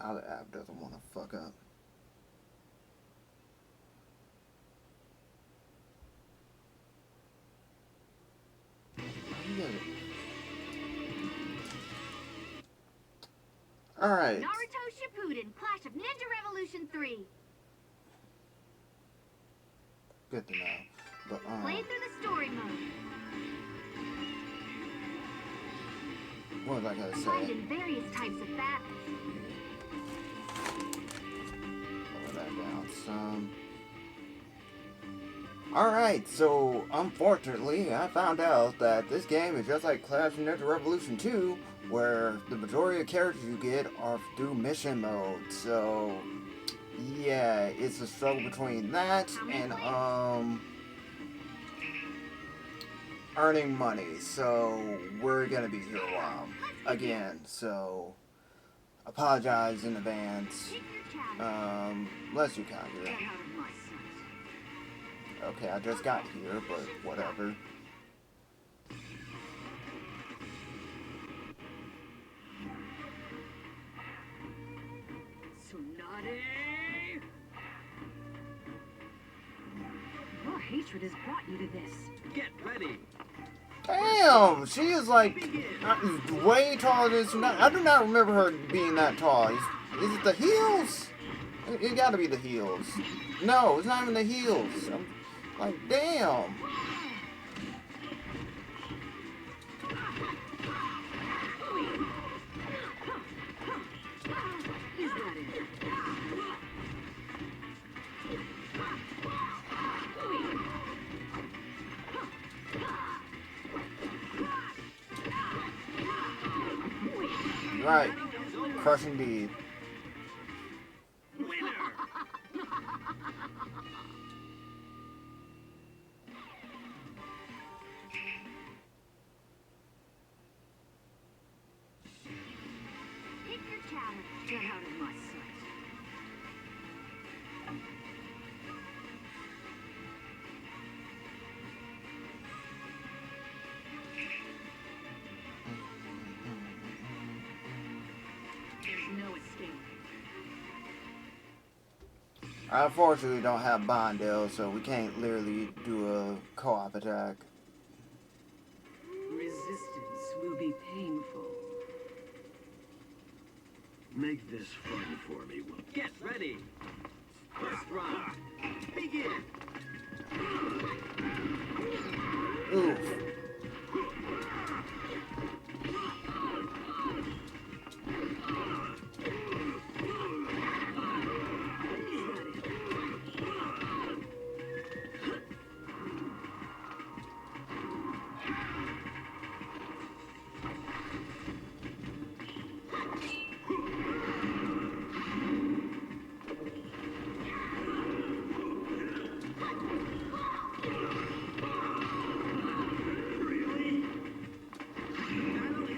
Now the app doesn't want to fuck up. Alright. Naruto Shippuden, Clash of Ninja Revolution 3. Good to know. But, Play through the story mode. what was I gonna Find say? in various types of battles. Lower that down some. Alright, so unfortunately, I found out that this game is just like Clash of Ninja Revolution 2, where the majority of characters you get are through mission mode. So, yeah, it's a struggle between that and, earning money. So, we're gonna be here a while. Again, so, apologize in advance. Bless you, Conqueror. Okay, I just got here, but whatever. Tsunade! Your hatred has brought you to this. Get ready. Damn, she is like way taller than Tsunade. I do not remember her being that tall. Is it the heels? It gotta be the heels. No, it's not even the heels. I'm like, damn. Right. Crush indeed. Pick your challenge. Get out of my sight. There's no escape. I unfortunately don't have Bondale, so we can't literally do a co-op attack. Resistance will be painful. Make this fun for me. Get ready. First round. Begin. Oof.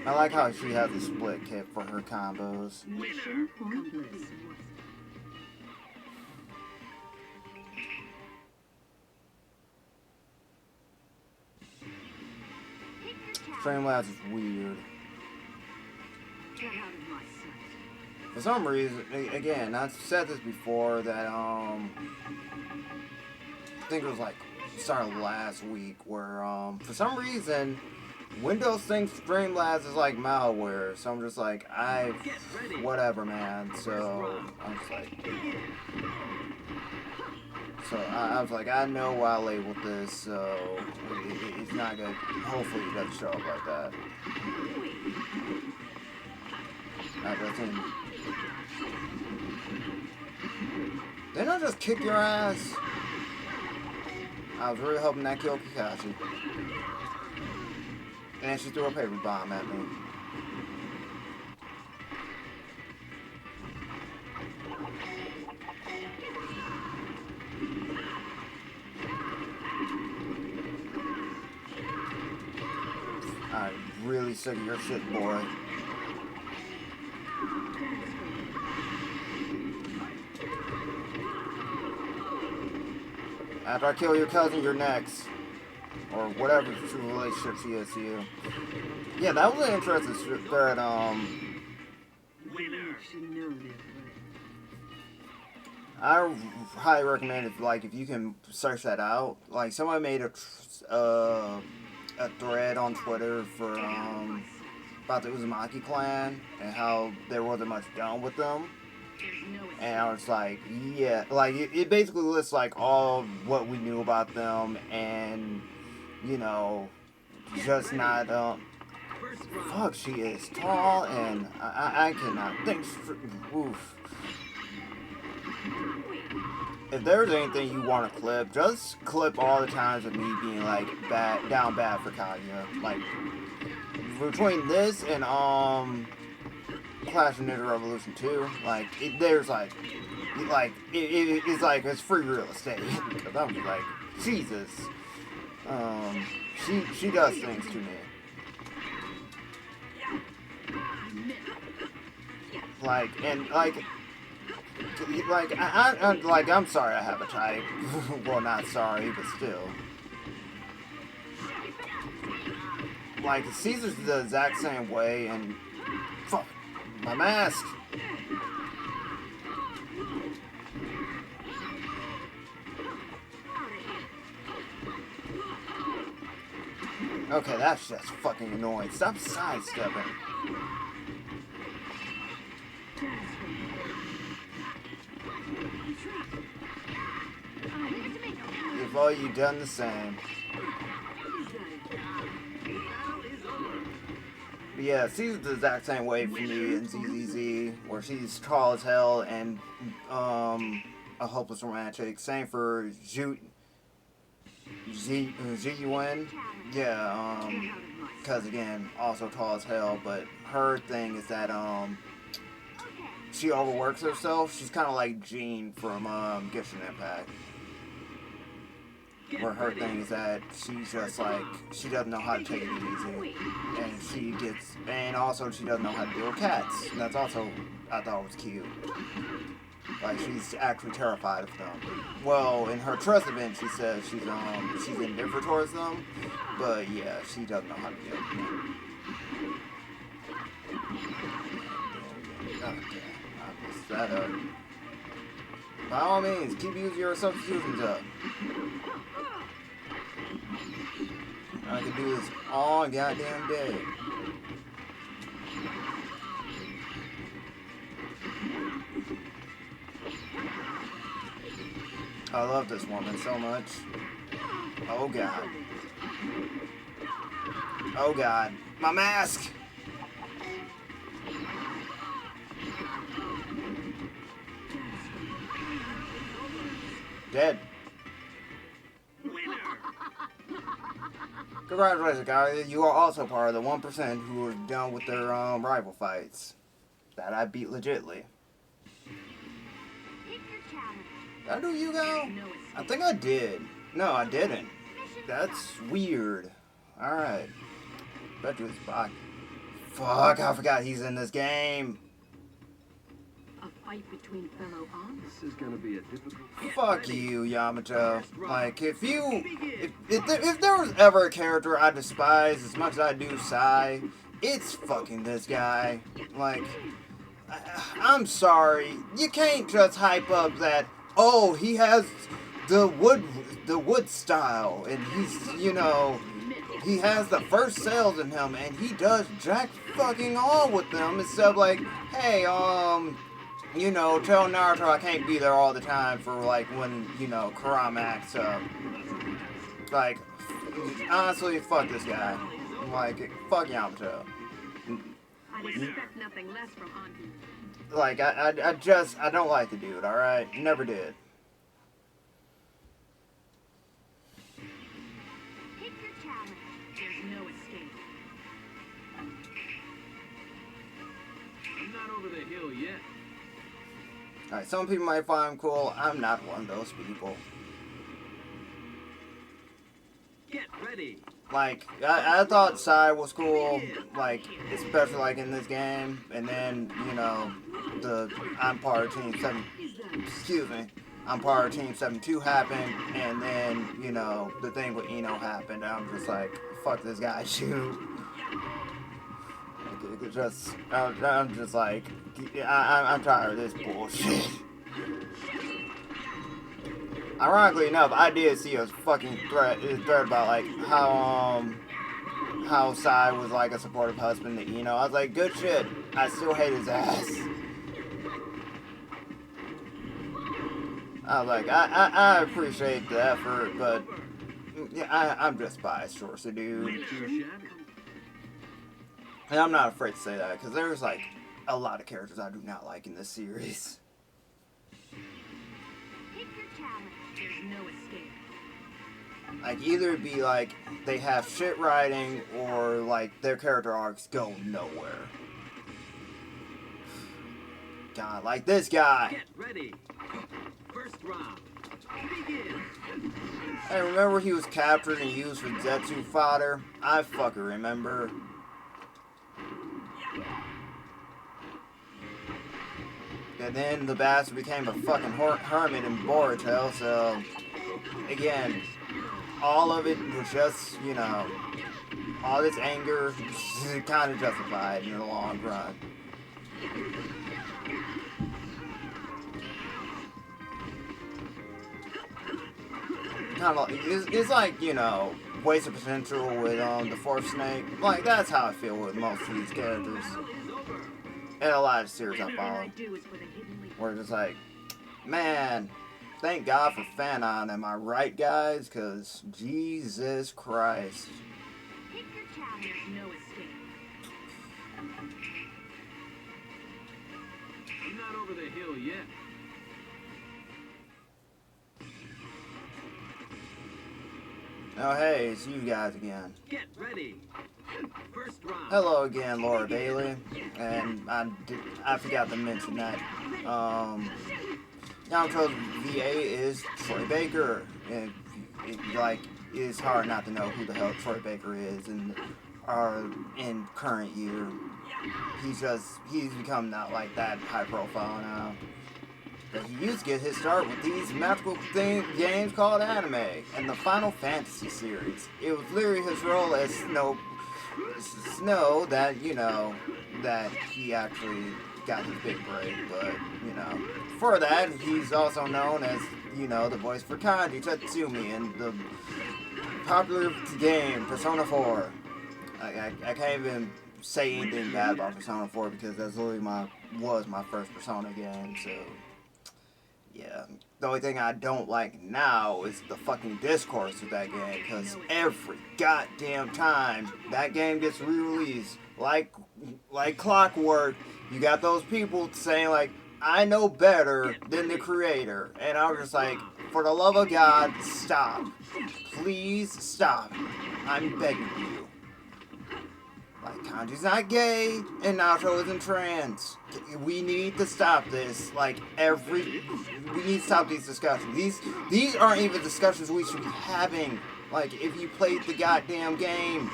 I like how she has a split kit for her combos. Mission complete. Pick your challenge. Streamlabs is weird. Get out of my sight. For some reason, again, I've said this before, that, I think it was like, started last week, where, for some reason, Windows thinks Streamlabs is like malware, so I'm just like, whatever, man, so, I'm just like, I was like, I know why I labeled this, so, it's not good, hopefully it doesn't show up like that. I think, didn't I just kick your ass? I was really hoping that killed Kakashi. And she threw a paper bomb at me. I'm really sick of your shit, boy. After I kill your cousin, you're next. Or whatever true relationship she is to you. Yeah, that was an interesting thread, You should know this. I highly recommend it. Like, if you can search that out. Like, someone made a thread on Twitter for about the Uzumaki clan and how there wasn't much done with them. And I was like, yeah, like it basically lists like all what we knew about them, and you know, just not fuck, she is tall, and I cannot think. Oof. If there's anything you want to clip, just clip all the times of me being like down bad for Kaguya. Like between this and Clash of Ninja Revolution 2, like there's it's like it's free real estate. Cause I'm just like, Jesus. She does things to me. Like, and like I'm sorry I have a type. Well, not sorry, but still. Like, Caesar's the exact same way, and fuck, my mask. Okay, that's just fucking annoying. Stop sidestepping. You've all you done the same. But yeah, Caesar's the exact same way for me in ZZZ, where she's tall as hell and a hopeless romantic. Same for Ziyuan. Yeah, because again, also tall as hell, but her thing is that she overworks herself. She's kind of like Jean from Genshin Impact. Where her thing is that she's just like, she doesn't know how to take it easy. And also she doesn't know how to deal with cats. And that's also, I thought was cute. Like, she's actually terrified of them. Well, in her trust event, she says she's indifferent towards them. But yeah, she doesn't know how to deal with them. Okay, I messed that up. By all means, keep using your substitutions up. I can do this all goddamn day. I love this woman so much. Oh god. Oh god. My mask! Dead. Congratulations, guys. You are also part of the 1% who are done with their rival fights. That I beat legitly. Did I do Yugo? I think I did. No, I didn't. That's weird. Alright. Bet you it's back. Fuck, I forgot he's in this game. A fight between fellow arms? This is gonna be a difficult. Fuck you, Yamato. Like, if there was ever a character I despise as much as I do Sai, it's fucking this guy. Like, I'm sorry. You can't just hype up that, oh, he has the wood style, and he's, you know, he has the first sales in him, and he does jack fucking all with them, instead of like, hey, you know, tell Naruto I can't be there all the time for, like, when, you know, Kurama acts up. Like, honestly, fuck this guy. Like, fuck Yamato. I'd expect nothing less from Anki. Like, I don't like the dude, alright? Never did. Pick your challenge. There's no escape. I'm not over the hill yet. Alright, some people might find him cool. I'm not one of those people. Get ready. Like, I thought Sai was cool, like, especially, like, in this game. And then, you know, I'm part of Team 7... Excuse me. I'm part of Team 7-2 happened. And then, you know, the thing with Ino happened. And I'm just like, fuck this guy, shoot. I'm just like, I'm tired of this bullshit. Ironically enough, I did see a fucking thread about like how Sai was like a supportive husband to Eno. I was like, good shit. I still hate his ass. I was like, I appreciate the effort, but yeah, I'm just biased towards the dude. And I'm not afraid to say that, because there's like a lot of characters I do not like in this series. Pick your challenge. There's no escape. Like, either it be like they have shit writing, or like their character arcs go nowhere. God, like this guy. Get ready. First round. Begin. Hey, remember he was captured and used for Zetsu fodder? I fucking remember. And then the bastard became a fucking hermit in Boruto, so again, all of it was just, you know, all this anger kind of justified in the long run. Kind of like, it's like, you know, wasted potential with the fourth snake. Like, that's how I feel with most of these characters. And a lot of series I follow. Where it's just like, man, thank God for Fanon, am I right, guys? Because, Jesus Christ. Pick your challenge. There's no escape. I'm not over the hill yet. Oh, hey, it's you guys again. Get ready. First round. Hello again, Laura Bailey. And I forgot to mention that. Naruto's VA is Troy Baker. And like, it's hard not to know who the hell Troy Baker is in current year. He's become not like that high profile now. But he used to get his start with these magical games called anime and the Final Fantasy series. It was literally his role as Snow that, you know, that he actually got his big break. But, you know, for that, he's also known as, you know, the voice for Kanji Tatsumi in the popular game Persona 4. I can't even say anything bad about Persona 4 because that's literally was my first Persona game, so yeah. The only thing I don't like now is the fucking discourse of that game, because every goddamn time that game gets re-released, like clockwork, you got those people saying like, I know better than the creator, and I was just like, for the love of God, stop. Please stop. I'm begging you. Like, Kanji's not gay, and Naruto isn't trans. We need to stop this. Like, we need to stop these discussions. These aren't even discussions we should be having. Like, if you played the goddamn game,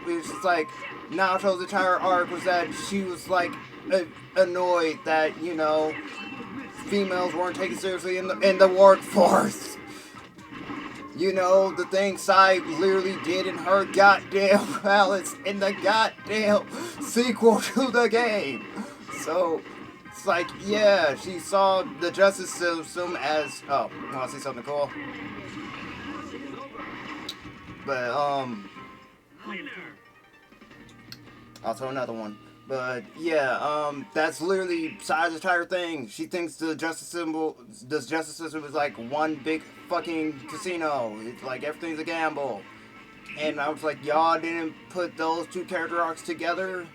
it's just like, Naruto's entire arc was that she was, like, annoyed that, you know, females weren't taken seriously in the workforce. You know, the thing Sai literally did in her goddamn palace in the goddamn sequel to the game. So, it's like, yeah, she saw the justice system as, oh, you wanna see something cool? But, also another one. But yeah, that's literally Sai's entire thing. She thinks the justice system is like one big fucking casino. It's like everything's a gamble. And I was like, y'all didn't put those two character arcs together.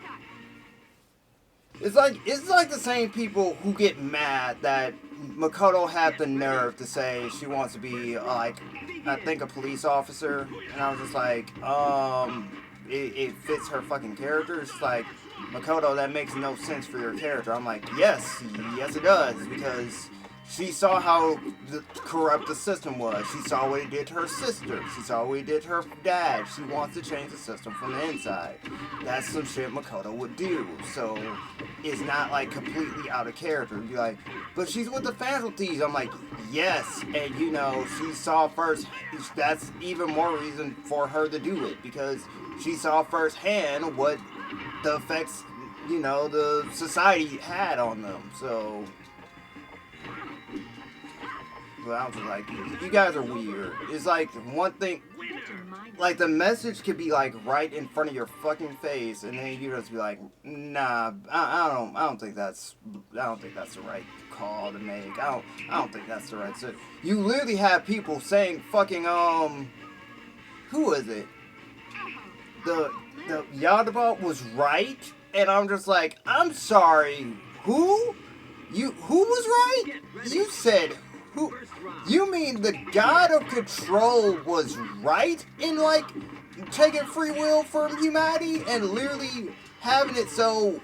It's like the same people who get mad that Makoto had the nerve to say she wants to be like, I think, a police officer. And I was just like, it fits her fucking character. It's like, Makoto, that makes no sense for your character. I'm like, yes it does, because she saw how corrupt the system was. She saw what it did to her sister. She saw what it did to her dad. She wants to change the system from the inside. That's some shit Makoto would do. So it's not like completely out of character. You'd be like, but she's with the faculties. I'm like, yes, and you know, she saw first. That's even more reason for her to do it, because she saw firsthand what the effects, you know, the society had on them. So But I was just like, you guys are weird. It's like one thing, like the message could be like right in front of your fucking face, and then you just be like, nah, I don't think that's the right call to make. I don't think that's the right. So you literally have people saying fucking who is it? The Yadabot was right, and I'm just like, I'm sorry, who? Who was right? You said who? You mean the God of Control was right in like taking free will from humanity and literally having it so,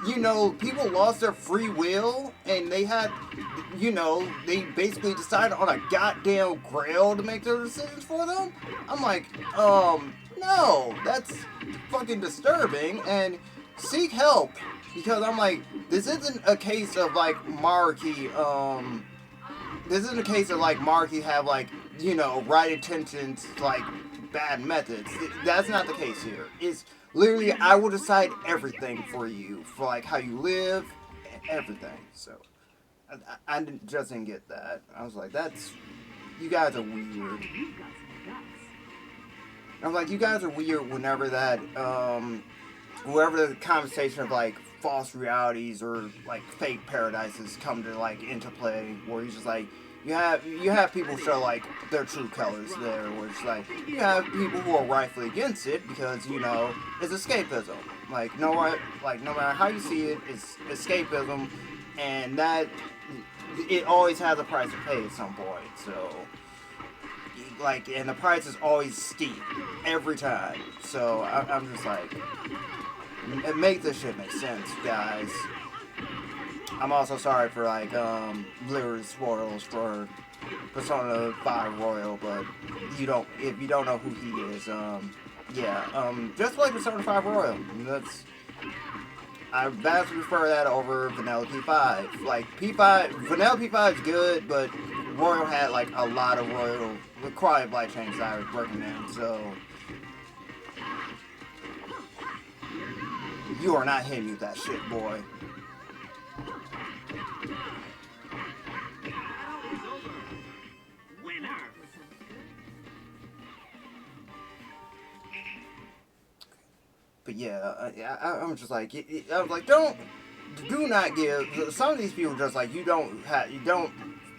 you know, people lost their free will and they had, you know, they basically decided on a goddamn grail to make their decisions for them? I'm like, no, that's fucking disturbing, and seek help, because I'm like, this isn't a case of like Marky, this isn't a case of like Marky have like, you know, right intentions, like bad methods. That's not the case here. It's literally, I will decide everything for you, for like how you live, everything. So I just didn't get that. I was like, that's, you guys are weird. I'm like, you guys are weird whenever that, wherever the conversation of like false realities or like fake paradises come to like into play, where he's just like, you have people show like their true colors there, where it's like you have people who are rightfully against it because, you know, it's escapism. Like no matter how you see it, it's escapism, and that it always has a price to pay at some point. So like, and the price is always steep every time. So I'm just like, make this shit make sense, guys. I'm also sorry for like literary spoils for Persona 5 Royal, but if you don't know who he is, just like Persona 5 Royal, I vastly prefer that over Vanilla P5. Like Vanilla P5 is good, but Royal had like a lot of Royal quality of life changes I would recommend. So you are not hitting me with that shit, boy. But yeah, I'm just like, I was like, do not give, some of these people just like, you don't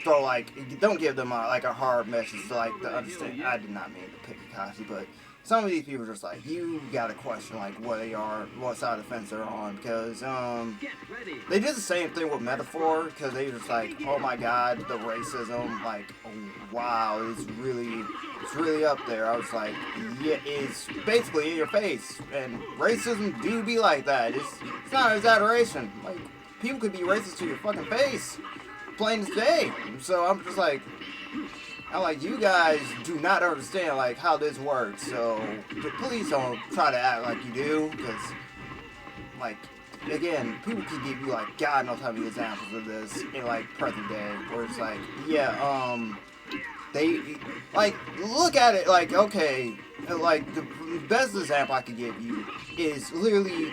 throw like, you don't give them like a hard message to like to understand. I did not mean to pick Kakashi, but some of these people are just like, you gotta question like what side of the fence they're on, because they did the same thing with Metaphor, because they were just like, oh my god, the racism, like, oh, wow, it's really up there. I was like, yeah, it's basically in your face, and racism do be like that. It's not an exaggeration. Like, people could be racist to your fucking face, plain as day. So I'm just like, you guys do not understand like how this works, so please don't try to act like you do, because like, again, people can give you like God knows how many examples of this in like present day, where it's like, yeah, they like, look at it like, okay, like the best example I could give you is literally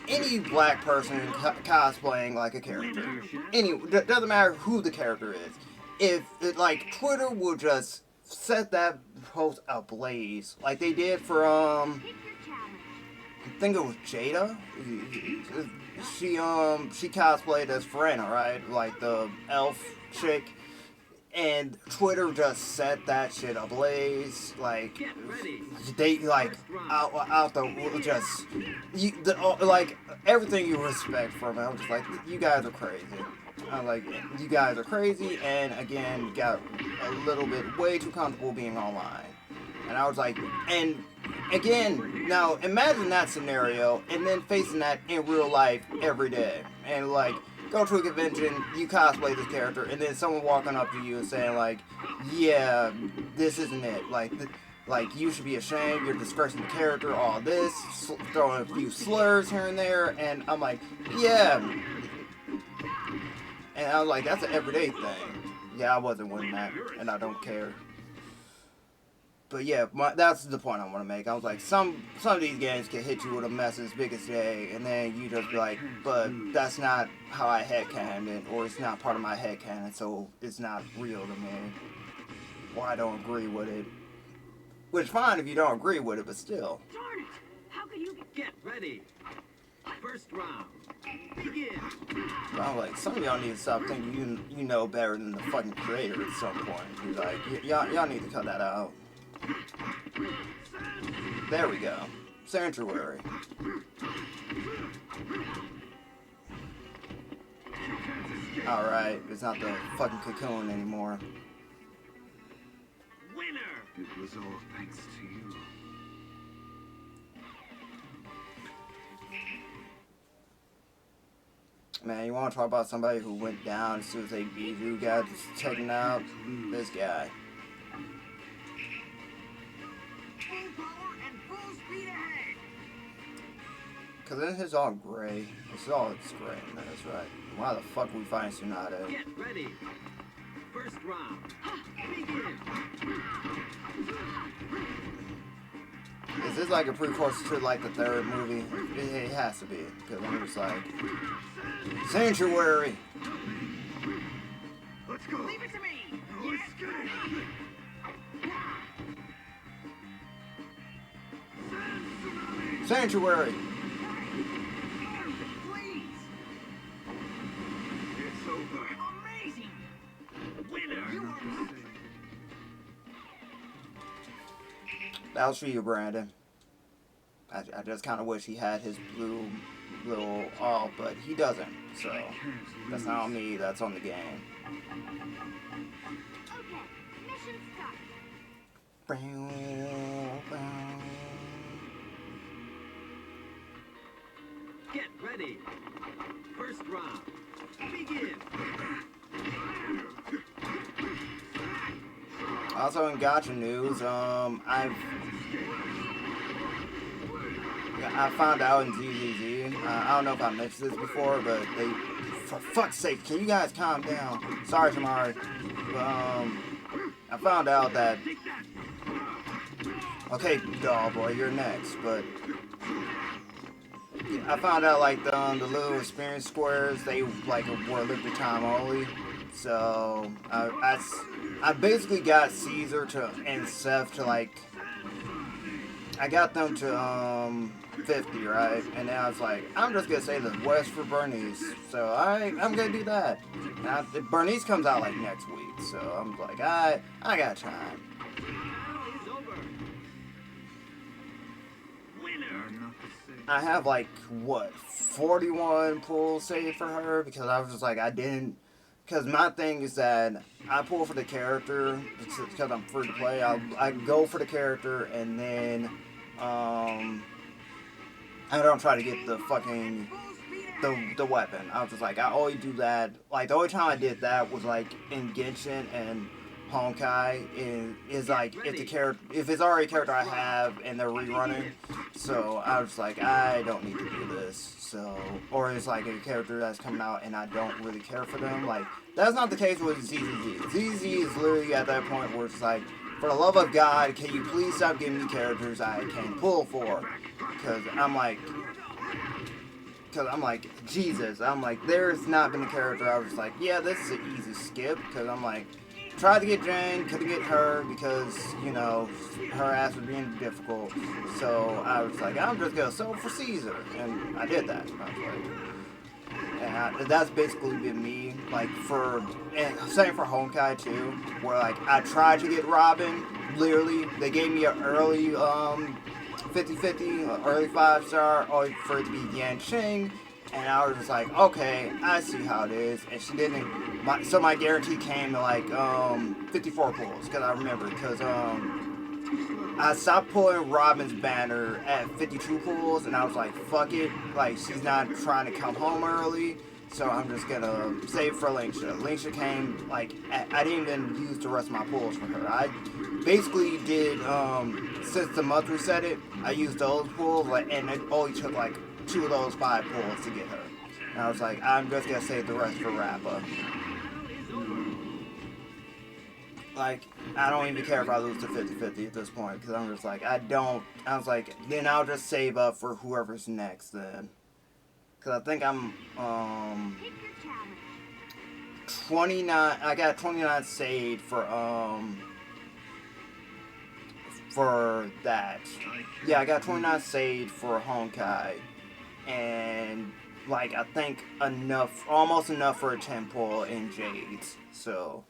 any black person cosplaying like a character. Doesn't matter who the character is. If like Twitter will just set that post ablaze, like they did for I think it was Jada. She cosplayed as Frana, right? Like the elf chick. And Twitter just set that shit ablaze. Like they like out the just like everything you respect from it. I'm just like, you guys are crazy. I'm like, you guys are crazy, and again, got a little bit way too comfortable being online. And I was like, and again, now imagine that scenario, and then facing that in real life every day, and like, go to a convention, you cosplay this character, and then someone walking up to you and saying like, yeah, this isn't it. Like you should be ashamed, you're disgracing the character, all this, throwing a few slurs here and there, and I'm like, yeah. And I was like, that's an everyday thing. Yeah, I wasn't winning that, and I don't care. But yeah, that's the point I want to make. I was like, some of these games can hit you with a mess as big as today, and then you just be like, but that's not how I headcanon it, or it's not part of my headcanon, so it's not real to me, or I don't agree with it. Which fine if you don't agree with it, but still. Darn it! How could you Get ready. First round. Begin. But I'm like, some of y'all need to stop thinking you know better than the fucking creator at some point. You're like, y'all need to cut that out. There we go. Sanctuary. Alright, it's not the fucking cocoon anymore. Winner. It was all thanks to you. Man, you want to talk about somebody who went down as soon as they beat you, got taken out? This guy. Full power and full speed ahead. Cause then his all gray. It's all gray. That's right. Why the fuck we find Tsunade? Get ready. First round. Begin. Is this like a precursor to like the third movie? It has to be. Because I'm just like, Sanctuary. Let's go. Leave it to me. Let's get it. Sanctuary. Please. It's over. Amazing. Winner. You are not. That was for you, Brandon. I just kind of wish he had his blue little all, but he doesn't. So that's not on me. That's on the game. Okay. Mission start. Get ready. First round. Begin. Also in Gotcha news, I found out in ZZZ. I don't know if I mentioned this before, but they, for fuck's sake, can you guys calm down? Sorry, Shamari, but I found out that. Okay, doll boy, you're next, but I found out like the little experience squares, they like were limited time only. So I basically got Caesar to and Seth to like, I got them to 50, right? And then I was like, I'm just gonna say the West for Bernice. So I'm gonna do that. Now Bernice comes out like next week, so I'm like, I got time. Now is over. Winner. Not to say. I have like what 41 pulls saved for her because I was just like I didn't. Because my thing is that I pull for the character because I'm free to play. I go for the character and then I don't try to get the fucking the weapon. I was just like I always do that. Like the only time I did that was like in Genshin and Honkai is like if it's already a character I have and they're rerunning. So I was like I don't need to do this. So or it's like a character that's coming out and I don't really care for them. Like that's not the case with ZZZ. ZZZ is literally at that point where it's like, for the love of God, can you please stop giving me characters I can pull for? Because I'm like, Jesus. I'm like, there's not been a character I was like, yeah, this is an easy skip. Because I'm like, tried to get Jane, couldn't get her because, you know, her ass was being difficult. So I was like, I'm just going to settle for Caesar. And I did that. I was like, and that's basically been me, like, and same for Honkai too, where, like, I tried to get Robin, literally, they gave me an early, 50-50, early 5-star, all for it to be Yan Qing, and I was just like, okay, I see how it is, and she didn't, so my guarantee came to, like, 54 pulls, because I remember, because, I stopped pulling Robin's banner at 52 pulls, and I was like, fuck it, like, she's not trying to come home early, so I'm just gonna save for Linksha. Linksha came, like, I didn't even use the rest of my pulls for her. I basically did, since the month reset it, I used those pulls, like, and it only took, like, 2 of those 5 pulls to get her. And I was like, I'm just gonna save the rest for Rappa. like, I don't even care if I lose to 50-50 at this point, because I'm just like, I was like, then I'll just save up for whoever's next then. Because I think I'm, 29, I got 29 saved for that. Yeah, I got 29 saved for Honkai, and, like, I think almost enough for a 10 pull in Jades, so...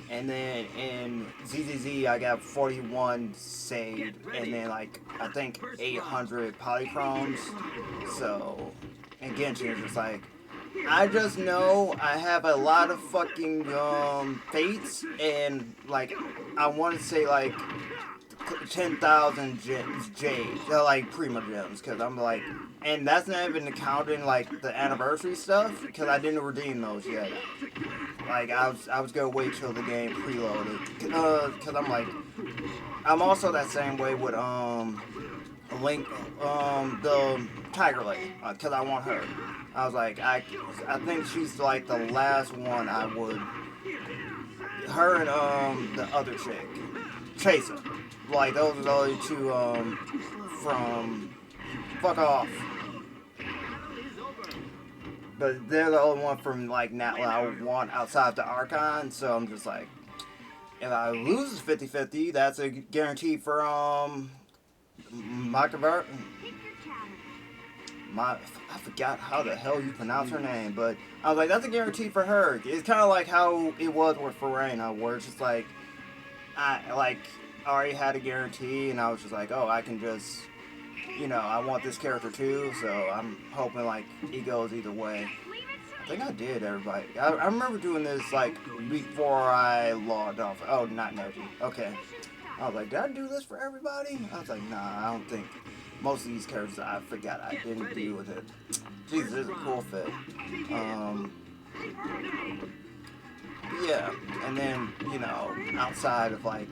And then in ZZZ, I got 41 saved, and then like I think 800 polychromes. So, and Genshin is just like, I just know I have a lot of fucking fates, and like I want to say like 10,000 jades, like prima gems, because I'm like, and that's not even counting like the anniversary stuff, because I didn't redeem those yet. Like I was gonna wait till the game preloaded, because I'm like, I'm also that same way with Link, the Tiger Lady, because I want her. I was like, I think she's like the last one I would. Her and the other chick, Chaser. Like those are the only two from Fuck Off. But they're the only one from like Natla I want outside the Archon, so I'm just like, if I lose 50-50, that's a guarantee for Makavar. I forgot how the hell you pronounce her name, but I was like, that's a guarantee for her. It's kind of like how it was with Farena, where it's just like, I already had a guarantee, and I was just like, oh, I can just, you know, I want this character too, so I'm hoping like it goes either way. I think I did, everybody. I remember doing this like before I logged off. Oh, not Neji. Okay. I was like, did I do this for everybody? I was like, nah, I don't think. Most of these characters I forgot I didn't deal with it. Jesus, this is a cool fit. Yeah, and then, you know, outside of like,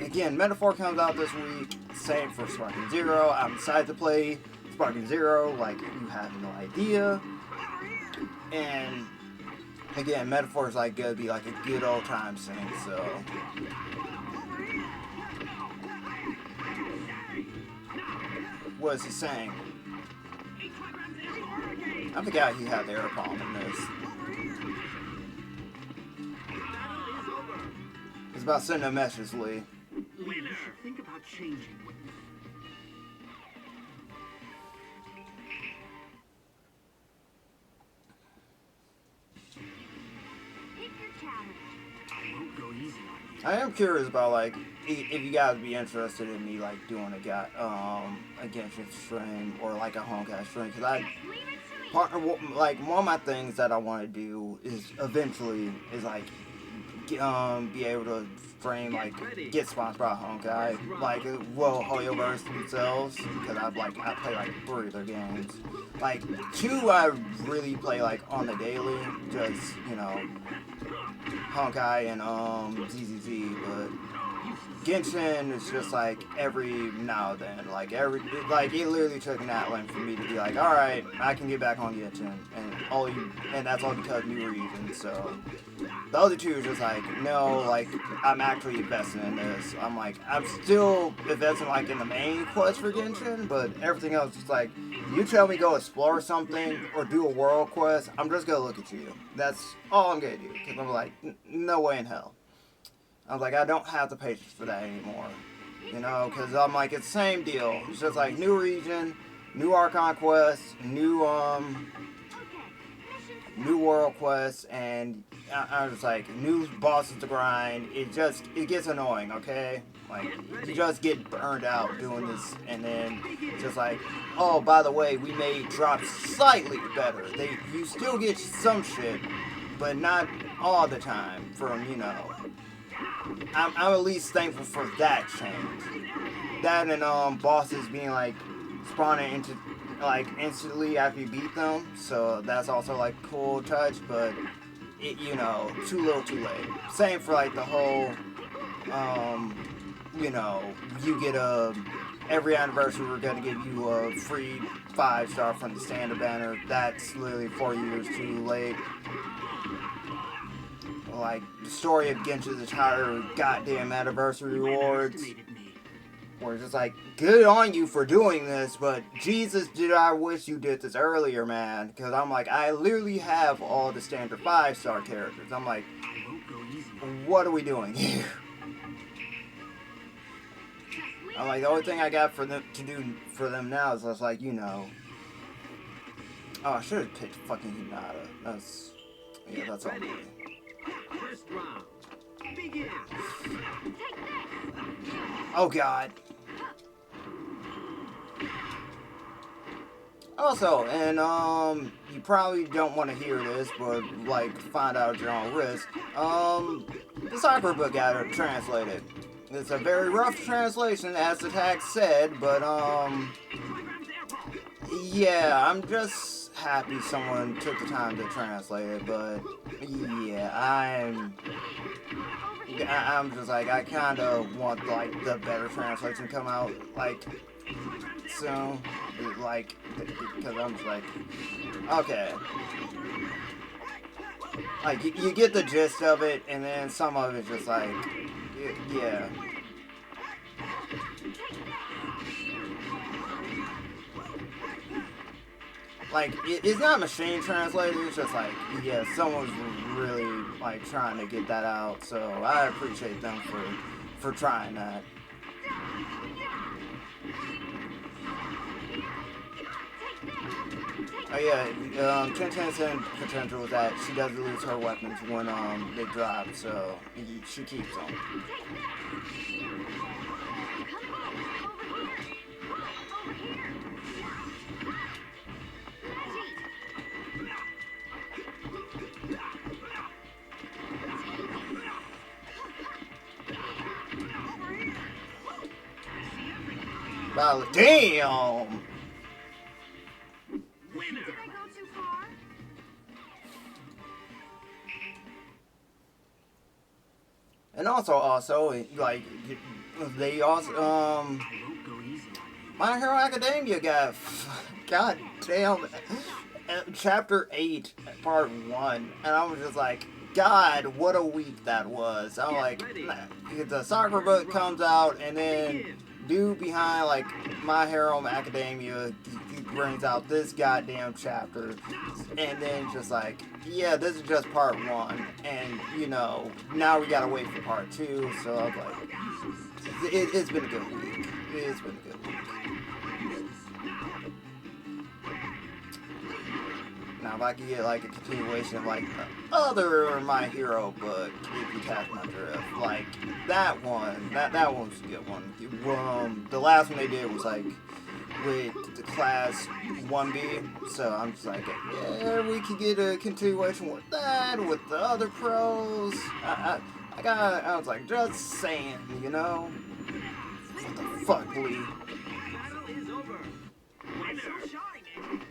again, Metaphor comes out this week, same for Sparking Zero. I'm excited to play Sparking Zero, like, you have no idea. And, again, Metaphor is like gonna be like a good old time thing, so. What is he saying? I forgot he had the air palm in this. It's about sending a message, Lee. Lee, you should think about changing what you... I won't go easy on you. I am curious about like if you guys would be interested in me like doing a Genshin stream or like a Honkai stream, because I like one of my things that I want to do is eventually is like be able to stream like get sponsored by Honkai, like Hoyoverse themselves, because I play like 3 of their games. Like 2 I really play like on the daily, just, you know, Honkai and ZZZ, but Genshin is just like every now and then, like it literally took that long for me to be like, all right, I can get back on Genshin, and that's all because New Region. So the other 2 is just like, no, like I'm actually investing in this. I'm like, I'm still investing like in the main quest for Genshin, but everything else is like, you tell me go explore something or do a world quest, I'm just gonna look at you. That's all I'm gonna do, because I'm like, no way in hell. I was like, I don't have the patience for that anymore, you know, because I'm like, it's the same deal. It's just like new region, new Archon quest, new world quest, and I was like, new bosses to grind. It gets annoying, okay? Like, you just get burned out doing this, and then just like, oh, by the way, we made drops slightly better. You still get some shit, but not all the time from, you know. I'm at least thankful for that change. That and bosses being like spawning into like instantly after you beat them, so that's also like cool touch. But it, you know, too little, too late. Same for like the whole, you know, you get every anniversary we're gonna give you a free 5-star from the standard banner. That's literally 4 years too late. like the story of Genshin's entire goddamn anniversary rewards. Underestimated me. Where it's just like, good on you for doing this, but Jesus, did I wish you did this earlier, man. Because I'm like, I literally have all the standard 5-star characters. I'm like, I won't go easy on what are we doing here? I'm like, the only thing I got for them to do for them now is just like, you know. Oh, I should have picked fucking Hinata. That's, yeah, that's all. Ready. First round. Begin. Oh god. Also, and you probably don't want to hear this, but like find out at your own risk. The soccer book got translated. It's a very rough translation, as the text said, but yeah, I'm just happy someone took the time to translate it. But yeah, I'm just like, I kind of want like the better translation to come out like soon, like, because I'm just like, okay, like you get the gist of it, and then some of it's just like, yeah. Like, it's not machine translated, it's just like, yeah, someone's really, like, trying to get that out, so I appreciate them for trying that. Oh yeah, Ten potential is that she doesn't lose her weapons when, they drop, so she keeps them. Damn! Did I go too far? And also, like, they also, I won't go easy on you. My Hero Academia got, god damn, Chapter 8, Part 1, and I was just like, God, what a week that was. I'm like, the soccer book comes out, and then dude behind, like, My Hero Academia, he brings out this goddamn chapter, and then just like, yeah, this is just part 1, and, you know, now we gotta wait for part 2, so I was like, it's been a good week. It's been a good week. Now, if I could get, like, a continuation of, like, the other My Hero book, if you catch my drift, like, that one was a good one. The last one they did was, like, with the class 1B, so I'm just like, yeah, we could get a continuation with that, with the other pros. I was like, just saying, you know? What the fuck, Lee? Battle is over. Winner. Shining.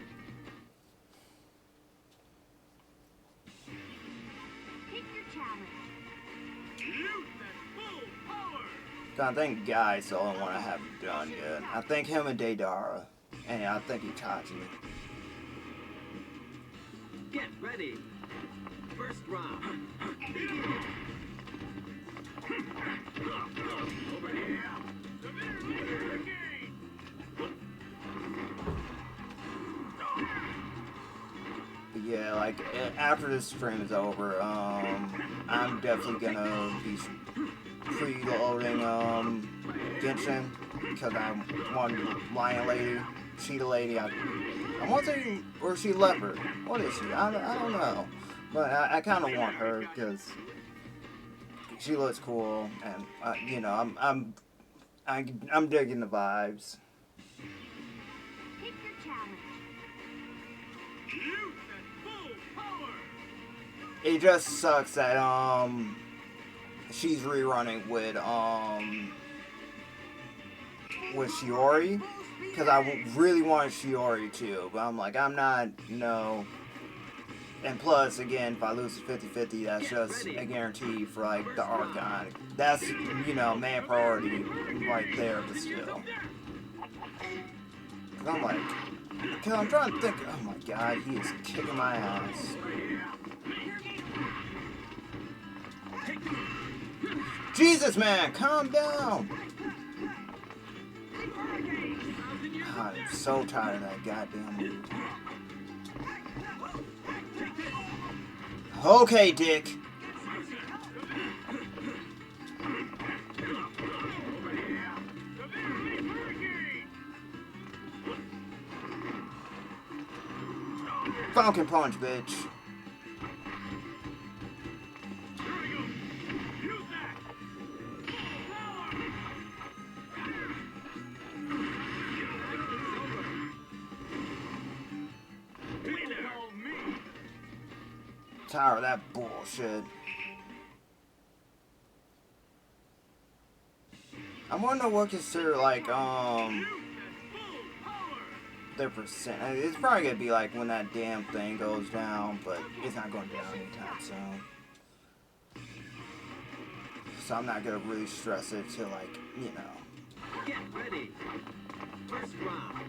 Pick your challenge. Use that full power. I think Guy's the only one I haven't done yet. I think him and Deidara. And I think Itachi. Get ready. First round. Begin. Over here. But yeah, like, after this stream is over, I'm definitely gonna be preloading, Genshin, because I'm one Lion Lady, Cheetah Lady, I want to say, or is she Leopard? What is she? I don't know. But I kind of want her, because she looks cool, and, you know, I'm digging the vibes. Pick your challenge. Use that full power. It just sucks that, she's rerunning with Shiori, because I really wanted Shiori too, but I'm like, I'm not, no. And plus, again, if I lose the 50-50, that's just a guarantee for, like, the Archon. That's, you know, main priority right there, but still. Because I'm like, because I'm trying to think, oh my god, he is kicking my ass. Jesus, man, calm down. God, I'm so tired of that goddamn move. Okay, Dick. Falcon punch, bitch. Tired of that bullshit. I wonder what consider like their percent. I mean, it's probably gonna be like when that damn thing goes down, but it's not going down anytime soon. So I'm not gonna really stress it to like, you know. Get ready. First round.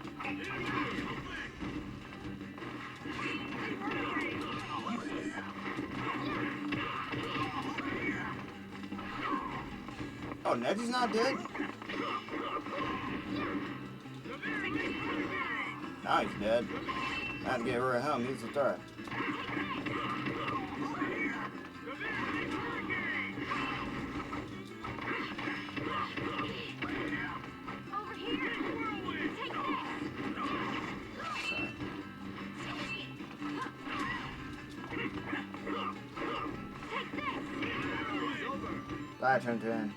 Oh, Neji's not dead? Now he's dead. I had to get rid of him. He's a threat. Over here. Take this. Sorry. Bye, Tintin.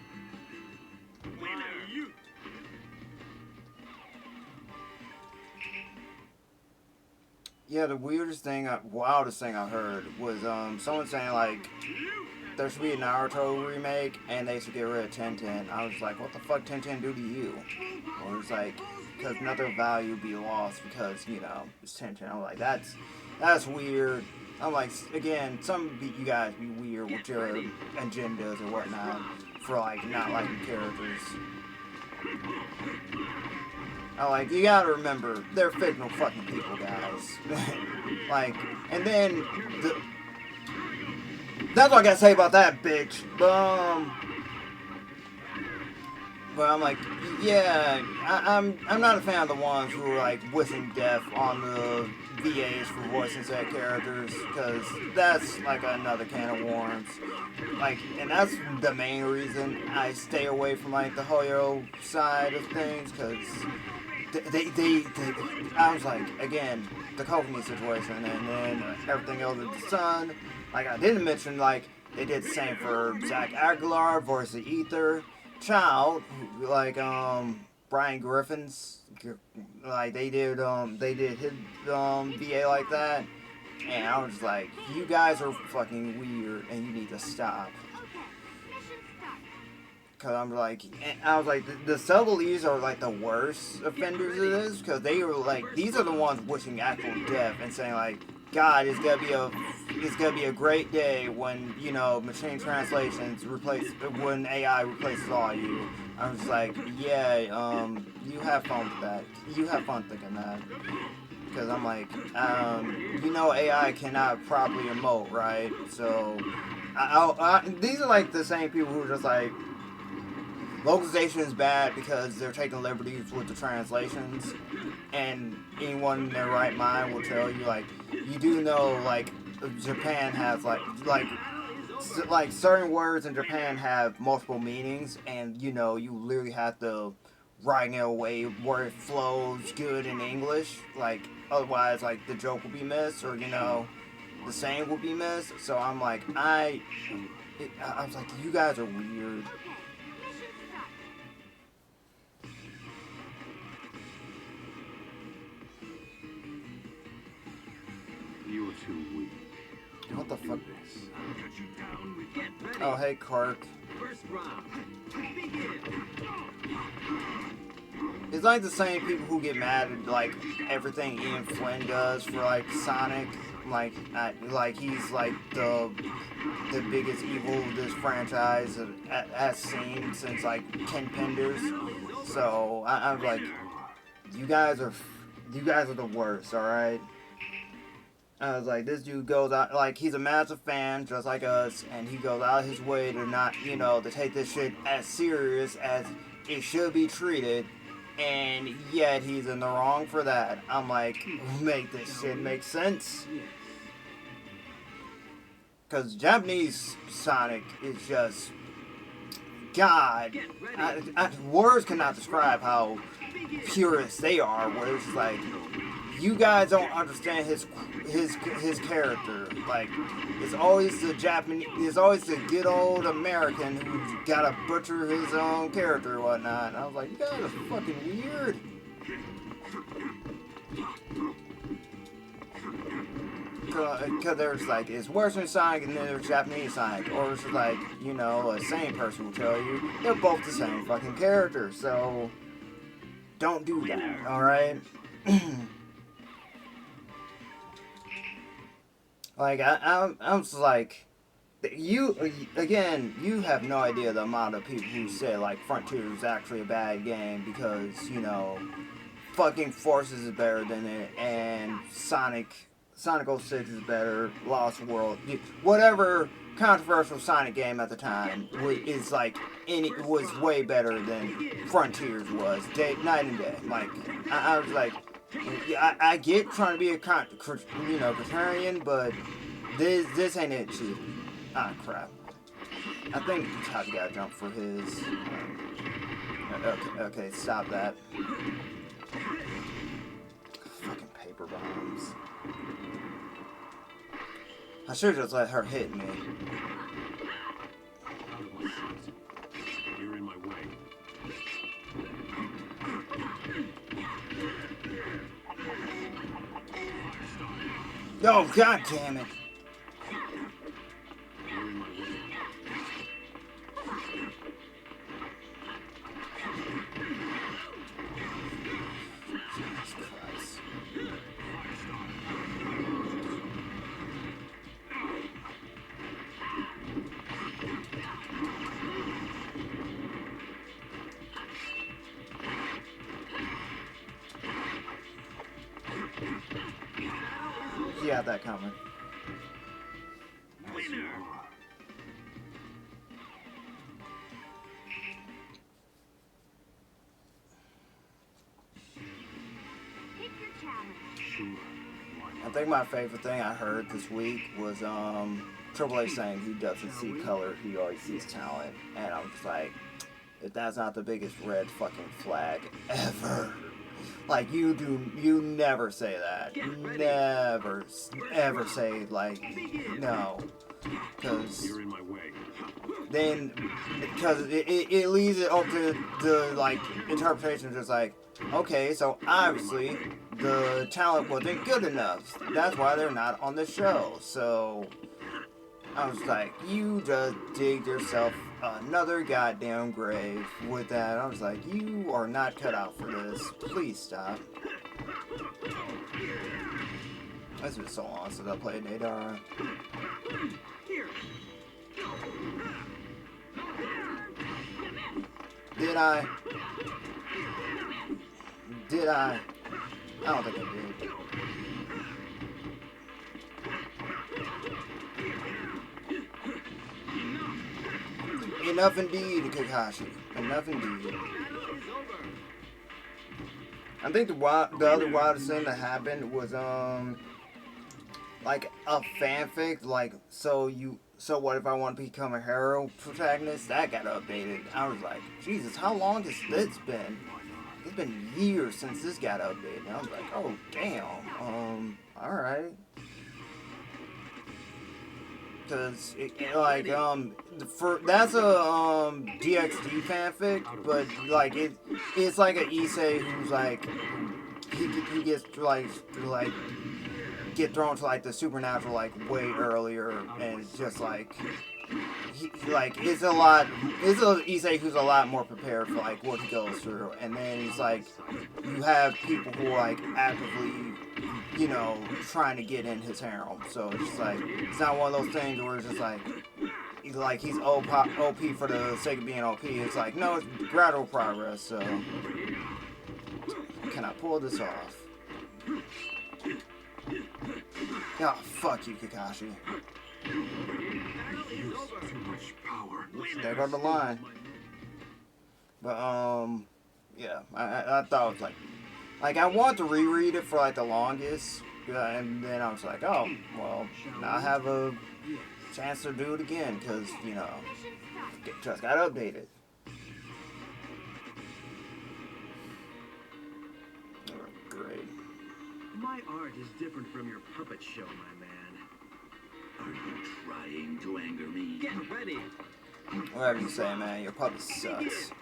Yeah, the wildest thing I heard was someone saying like there should be a Naruto remake and they should get rid of Tintin. I was like, what the fuck Tintin do to you? Or it's like, because another value be lost because, you know, it's Tintin. I'm like, that's weird. I'm like, again, some of you guys be weird with your agendas or whatnot for like not liking characters. I like, you gotta remember, they're fictional fucking people, guys. Like, and then that's what I gotta say about that bitch. But I'm like, yeah, I'm not a fan of the ones who are like wishing death on the VAs for voicing said characters, because that's like another can of worms. Like, and that's the main reason I stay away from like the Hoyo side of things, because they I was like, again, the Kokomi situation, and then everything else with the Sun. Like, I didn't mention, like, they did the same for Zach Aguilar, Voice of Ether, Child, like, Brian Griffin's, like, they did his, VA like that, and I was like, you guys are fucking weird, and you need to stop. Cause I'm like, I was like, the sub-elites are like the worst offenders of this, because they were like, these are the ones wishing actual death and saying like, God, it's gonna be a great day when, you know, machine translations when AI replaces all you. I was like, yeah, you have fun with that. You have fun thinking that. Because I'm like, you know, AI cannot properly emote, right? So, these are like the same people who are just like, localization is bad because they're taking liberties with the translations, and anyone in their right mind will tell you, like, you do know, like, Japan has, like certain words in Japan have multiple meanings, and, you know, you literally have to write it away where it flows good in English, like, otherwise, like, the joke will be missed, or, you know, the saying will be missed. So I'm like, I was like, you guys are weird. You're too weak. What the fuck? Get ready. Oh, hey, Clark. First round. Begin. It's like the same people who get mad at like everything Ian Flynn does for like Sonic, like he's like the biggest evil this franchise has seen since like Ken Penders. So I'm like, you guys are the worst, all right. I was like, this dude goes out, like, he's a massive fan, just like us, and he goes out of his way to not, you know, to take this shit as serious as it should be treated, and yet he's in the wrong for that. I'm like, make this shit make sense? Yes. Because Japanese Sonic is just, God, words cannot describe how purist they are, where it's like, you guys don't understand his character. Like, it's always the Japanese, it's always the good old American who's gotta butcher his own character and whatnot. And I was like, you guys are fucking weird. Because there's like, it's Western Sonic and then there's Japanese Sonic. Or it's like, you know, a sane person will tell you, they're both the same fucking character. So, don't do that, alright? Like, I'm just like, you have no idea the amount of people who say, like, Frontier is actually a bad game because, you know, fucking Forces is better than it, and Sonic 06 is better, Lost World, whatever controversial Sonic game at the time was way better than Frontiers was, night and day. Like, I was like, I get trying to be a contrarian, but this ain't it, chief. Ah, crap. I think Todd got to jump for his. Okay, stop that. Fucking paper bombs. I should just let her hit me. You're in my way. Oh, god damn it. You're in my way. Jesus Christ. You had that coming. Winner. Pick your challenge. Sure. Why I not? think my favorite thing I heard this week was Triple H saying he doesn't see color, he always sees talent. And I'm just like, if that's not the biggest red fucking flag ever. Like, you never say that. Never, ever say, like, no. Because You're in my way. then, because it leaves it up to the, like, interpretation, just like, okay, so obviously the talent wasn't good enough. That's why they're not on the show. So I was like, you just digged yourself another goddamn grave with that. I was like, you are not cut out for this. Please stop. It's been so long since I played Nadara. Did I? Did I? I don't think I did. Enough indeed, Kakashi. Enough indeed. I think the other wildest thing that happened was like a fanfic, like so what if I want to become a hero protagonist? That got updated. I was like, Jesus, how long has this been? It's been years since this got updated. And I was like, oh damn. Alright. Cause like that's a DXD fanfic, but like it's like an Issei who's like he gets like get thrown to like the supernatural like way earlier, and it's just like it's a Issei who's a lot more prepared for like what he goes through, and then it's like you have people who are like actively, you know, trying to get in his harem. So it's just like, it's not one of those things where it's just like he's OP for the sake of being OP. It's like, no, it's gradual progress. So can I pull this off? Oh, fuck you, Kakashi. Use too much power. There go the line. But, yeah, I thought it was like, I want to reread it for, like, the longest, and then I was like, oh, well, now I have a chance to do it again, because, you know, just got updated. Great. My art is different from your puppet show, my man. Are you trying to anger me? Get ready. Whatever you say, man, your puppet sucks.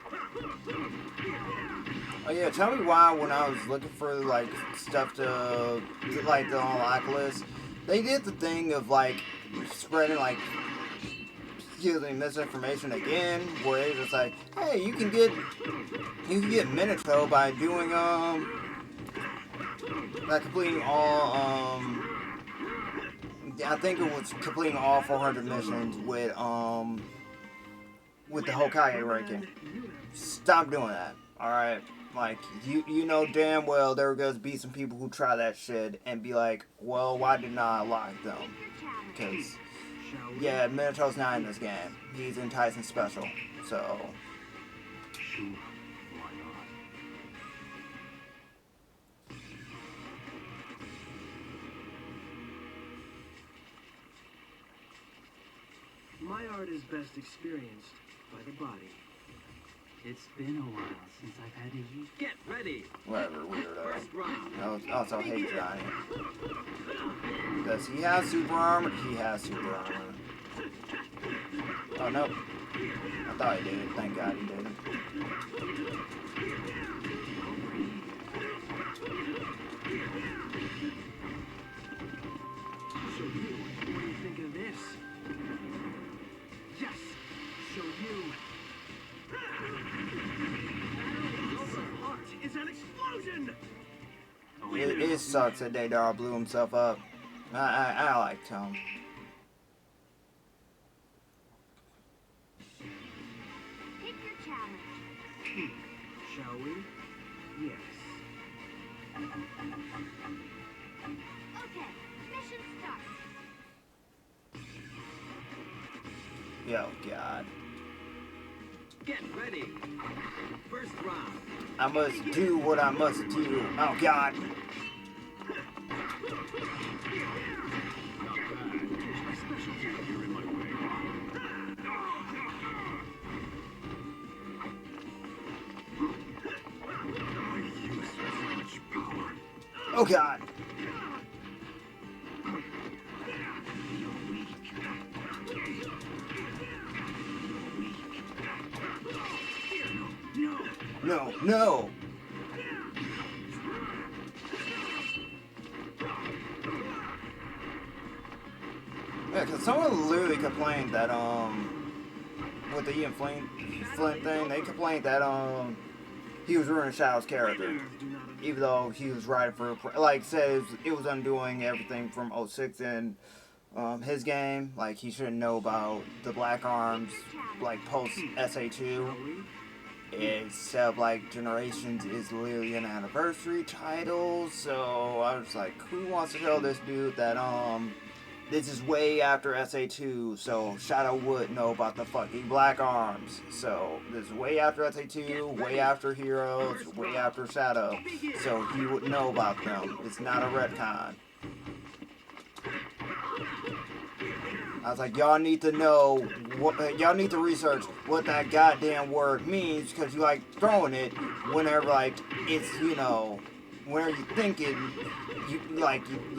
Oh yeah, tell me why when I was looking for like stuff to like the unlock list, they did the thing of like spreading like using misinformation again, where it's just like, hey, you can get Minato by doing by completing all I think it was completing all 400 missions with the Hokage ranking. Stop doing that, alright? Like, you know damn well there are going to be some people who try that shit and be like, well, why didn't I unlock them? Because, yeah, Minato's not in this game. He's in Tyson Special, so... Sure, why not? My art is best experienced by the body. It's been a while since I've had to use. Get ready. Whatever, weirdo. First round. I also hate Johnny. Because he has super armor, he has super armor. Oh, nope. I thought he did. Thank God he didn't. So you, what do you think of this? Yes. So you. Art is an explosion. It sucks that Daedara blew himself up. I liked him. Pick your challenge. Shall we? Yes. Okay, mission start. Yo, God. Get ready. First round. I must do what I must do. Oh, God. My specialty here in my way. I use too much power. Oh, God. You're weak. No, no. Yeah, because someone literally complained that, with the Ian Flint thing, they complained that, he was ruining Shadow's character. Even though he was writing for, like, said it was undoing everything from 06 in, his game. Like, he shouldn't know about the Black Arms, like, post SA2. Instead of like Generations is literally an anniversary title, so I was like, who wants to tell this dude that this is way after SA2, so Shadow would know about the fucking Black Arms. So this is way after SA2, way after Heroes, way after Shadow, so he would know about them. It's not a retcon. I was like, y'all need to know, y'all need to research what that goddamn word means, because you like throwing it whenever, like, it's, you know, whenever you think it, you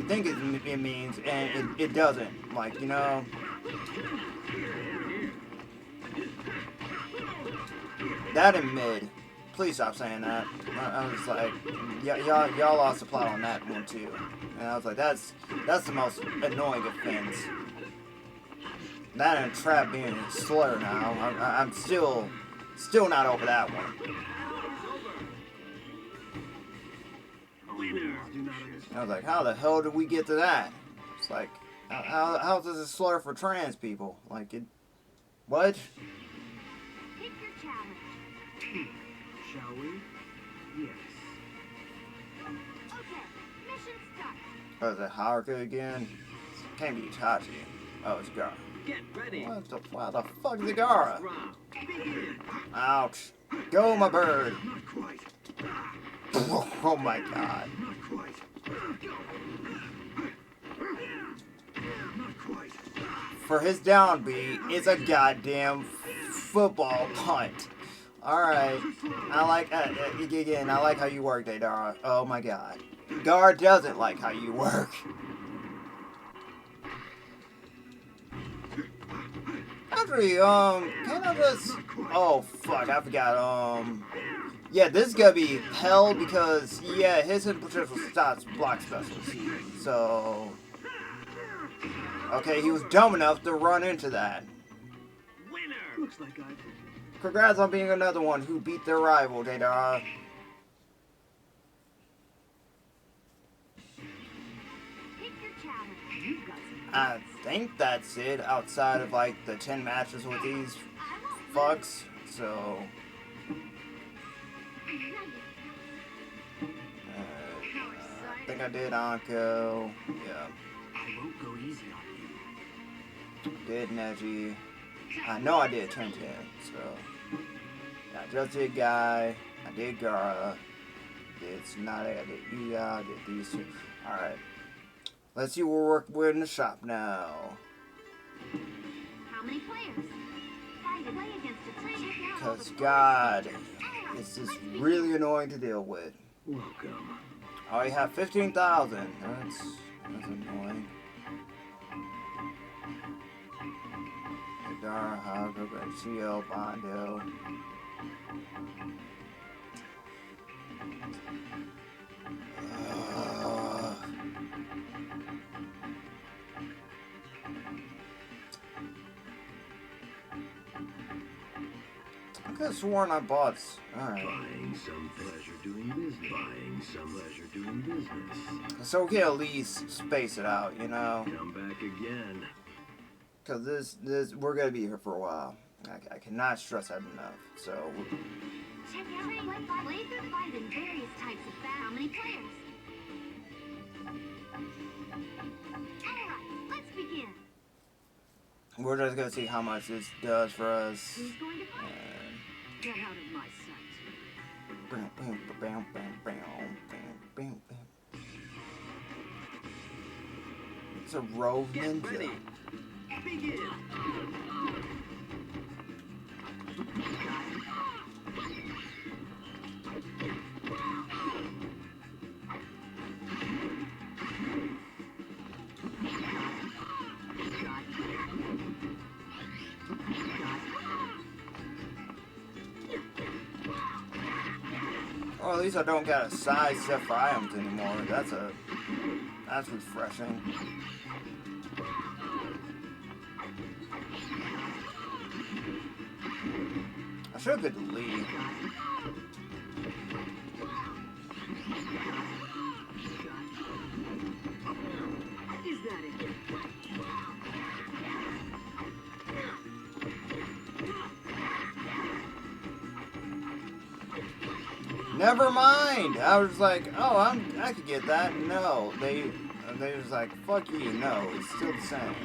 think it means, and it doesn't, like, you know. That in mid. Please stop saying that. I was like, y'all lost the plot on that one too. And I was like, that's the most annoying offense. That and Trap being a slur now. I'm still not over that one. I was like, how the hell did we get to that? It's like, how is this a slur for trans people? Like, it, what? Pick your challenge. Shall we? Yes. Okay, Mission start. Oh, is it Haruka again? Can't be Itachi. Oh, it's Gara. Get ready. Why the fuck is it Gara? Round. Begin. Ouch. Go, my bird. Not quite. Oh my god. Not quite. Not quite. For his down B, it's a goddamn football punt. Alright. I like how you work, Deidara. Oh my god. Gar doesn't like how you work. Actually, can I just... Oh, fuck, I forgot, yeah, this is gonna be hell because, yeah, his hidden potential stops block specials. So... Okay, he was dumb enough to run into that. Winner. Looks like I... Congrats on being another one who beat their rival, Deidara. Pick your challenge. You've got some I think that's it, outside of, like, the 10 matches with these fucks, so... I think I did Anko, yeah. I won't go easy on you. Did Neji. I know I did 10-10, so... I just did Guy, I did Gara, did Tsunade, I did Yuya, I did these two. Alright. Let's see what we're in the shop now. How many players? Play against a team. Because, God, this is really annoying to deal with. Welcome. Oh, you have 15,000. That's annoying. Dara, Hago, Garcia, Bondo. I could have sworn I bought. Alright. Buying some pleasure doing business. Buying some pleasure doing business. So we can at least space it out, you know? Come back again. Because we're going to be here for a while. I cannot stress that enough. So, Check out play through fight in various types of battle. How many players? Alright, let's begin. we're just going to see how much this does for us. Who's going to fight? Get out of my sight. It's a rogue Get ninja. ready. Begin. Well, at least I don't got a side set for items anymore. That's refreshing. I should get the lead. Is that it? Never mind. I was like, oh, I could get that. No, they was like, fuck you. No, it's still the same.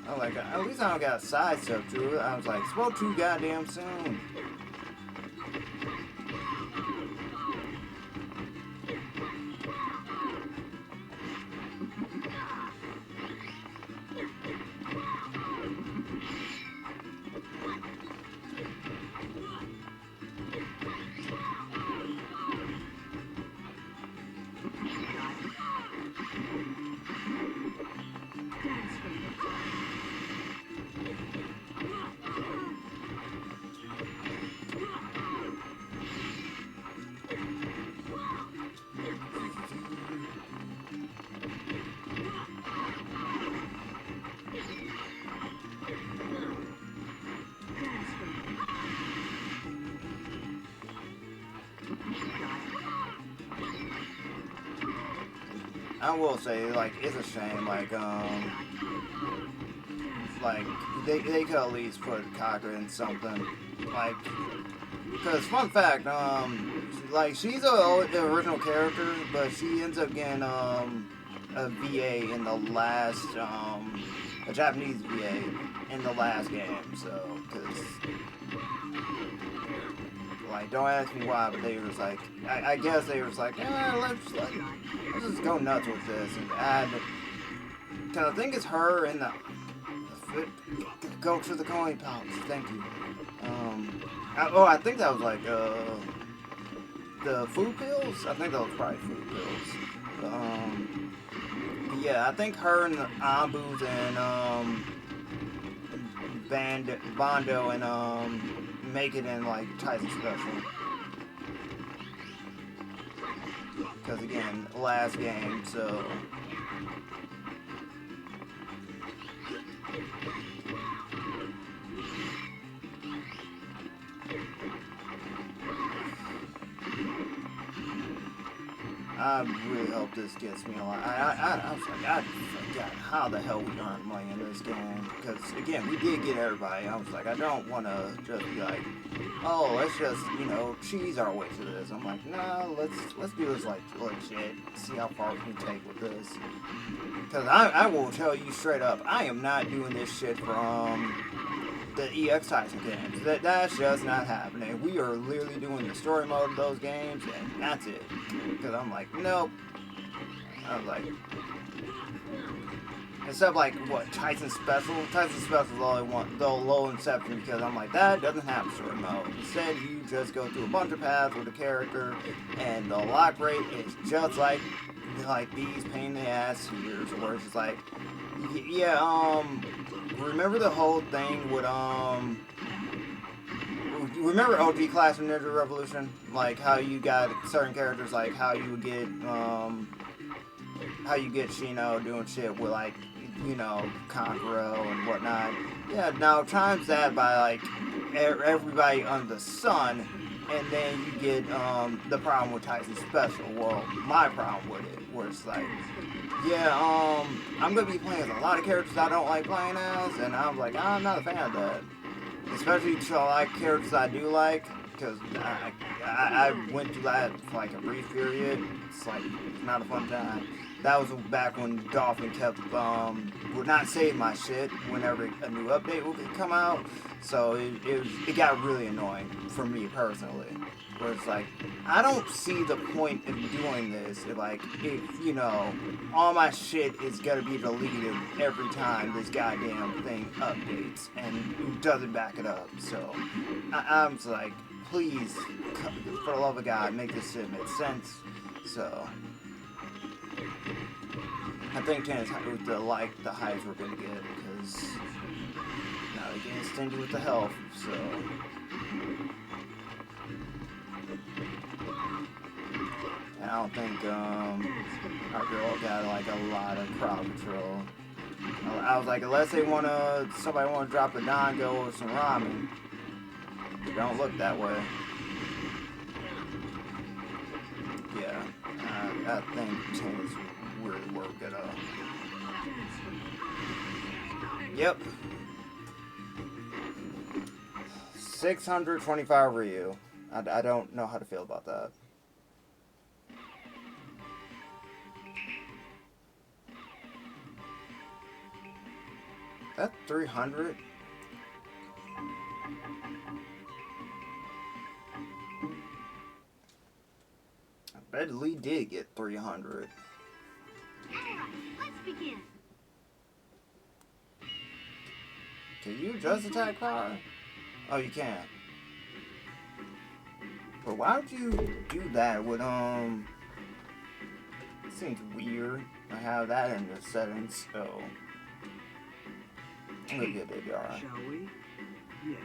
I was like, at least I don't got a side step to it. I was like, spoke too goddamn soon. I will say, like, it's a shame, like they could at least put Kaka in something, like, Because fun fact, like she's the original character, but she ends up getting a VA in the last a Japanese VA in the last game. So, because like don't ask me why, but they was like, I guess they was like, let's just go nuts with this and add. Cause I think it's her in the go to the coin pouch. Thank you. I think that was like the food pills. I think that was probably food pills. Yeah, I think her and the Ambus and Bondo and make it in like Tyson Special. Because again, last game, so. I really hope this gets me a lot. I was like, I forgot how the hell we aren't playing this game. Because, again, we did get everybody. I was like, I don't want to just be like, oh, let's just, cheese our way to this. I'm like, no, let's do this, like, legit. See how far we can take with this. Because I will tell you straight up, I am not doing this shit from the EX Tyson games. That's just not happening. We are literally doing the story mode of those games, and that's it. Because I'm like, nope. I was like, except like what Tyson Special. Tyson Special is all I want, the low inception, because I'm like, that doesn't have story mode. Instead, you just go through a bunch of paths with a character, and the lock rate is just like these pain in the ass years, where it's just like, yeah, remember the whole thing with, remember OG Clash of Ninja Revolution? Like, how you got certain characters, like, how you would get, how you get Shino doing shit with, like, Kankuro and whatnot. Yeah, now times that by, like, everybody under the sun, and then you get, the problem with Tyson Special. Well, my problem with it, where it's like, yeah, I'm gonna be playing as a lot of characters I don't like playing as, and I'm like, I'm not a fan of that. Especially to like characters I do like, because I went through that for like a brief period. It's like, it's not a fun time. That was back when Dolphin kept, would not save my shit whenever a new update would come out. So it got really annoying for me personally. Where it's like, I don't see the point of doing this if all my shit is gonna be deleted every time this goddamn thing updates and doesn't back it up. So I'm just like, please, for the love of God, make this shit make sense. So I think 10 is the highest we're gonna get, because now they're getting stingy with the health. So. And I don't think our girl got like a lot of crowd control. I was like, unless somebody wanna drop a dango or some ramen, it don't look that way. Yeah, I think 10 is really where we're gonna. Yep. 625 Ryu. I don't know how to feel about that. That's 300. I bet Lee did get 300. Alright, let's begin. Can you just attack power? Oh, you can't. But why would you do that with, it seems weird to have that in the settings, so. I'm gonna get it, alright. Shall we? Yes.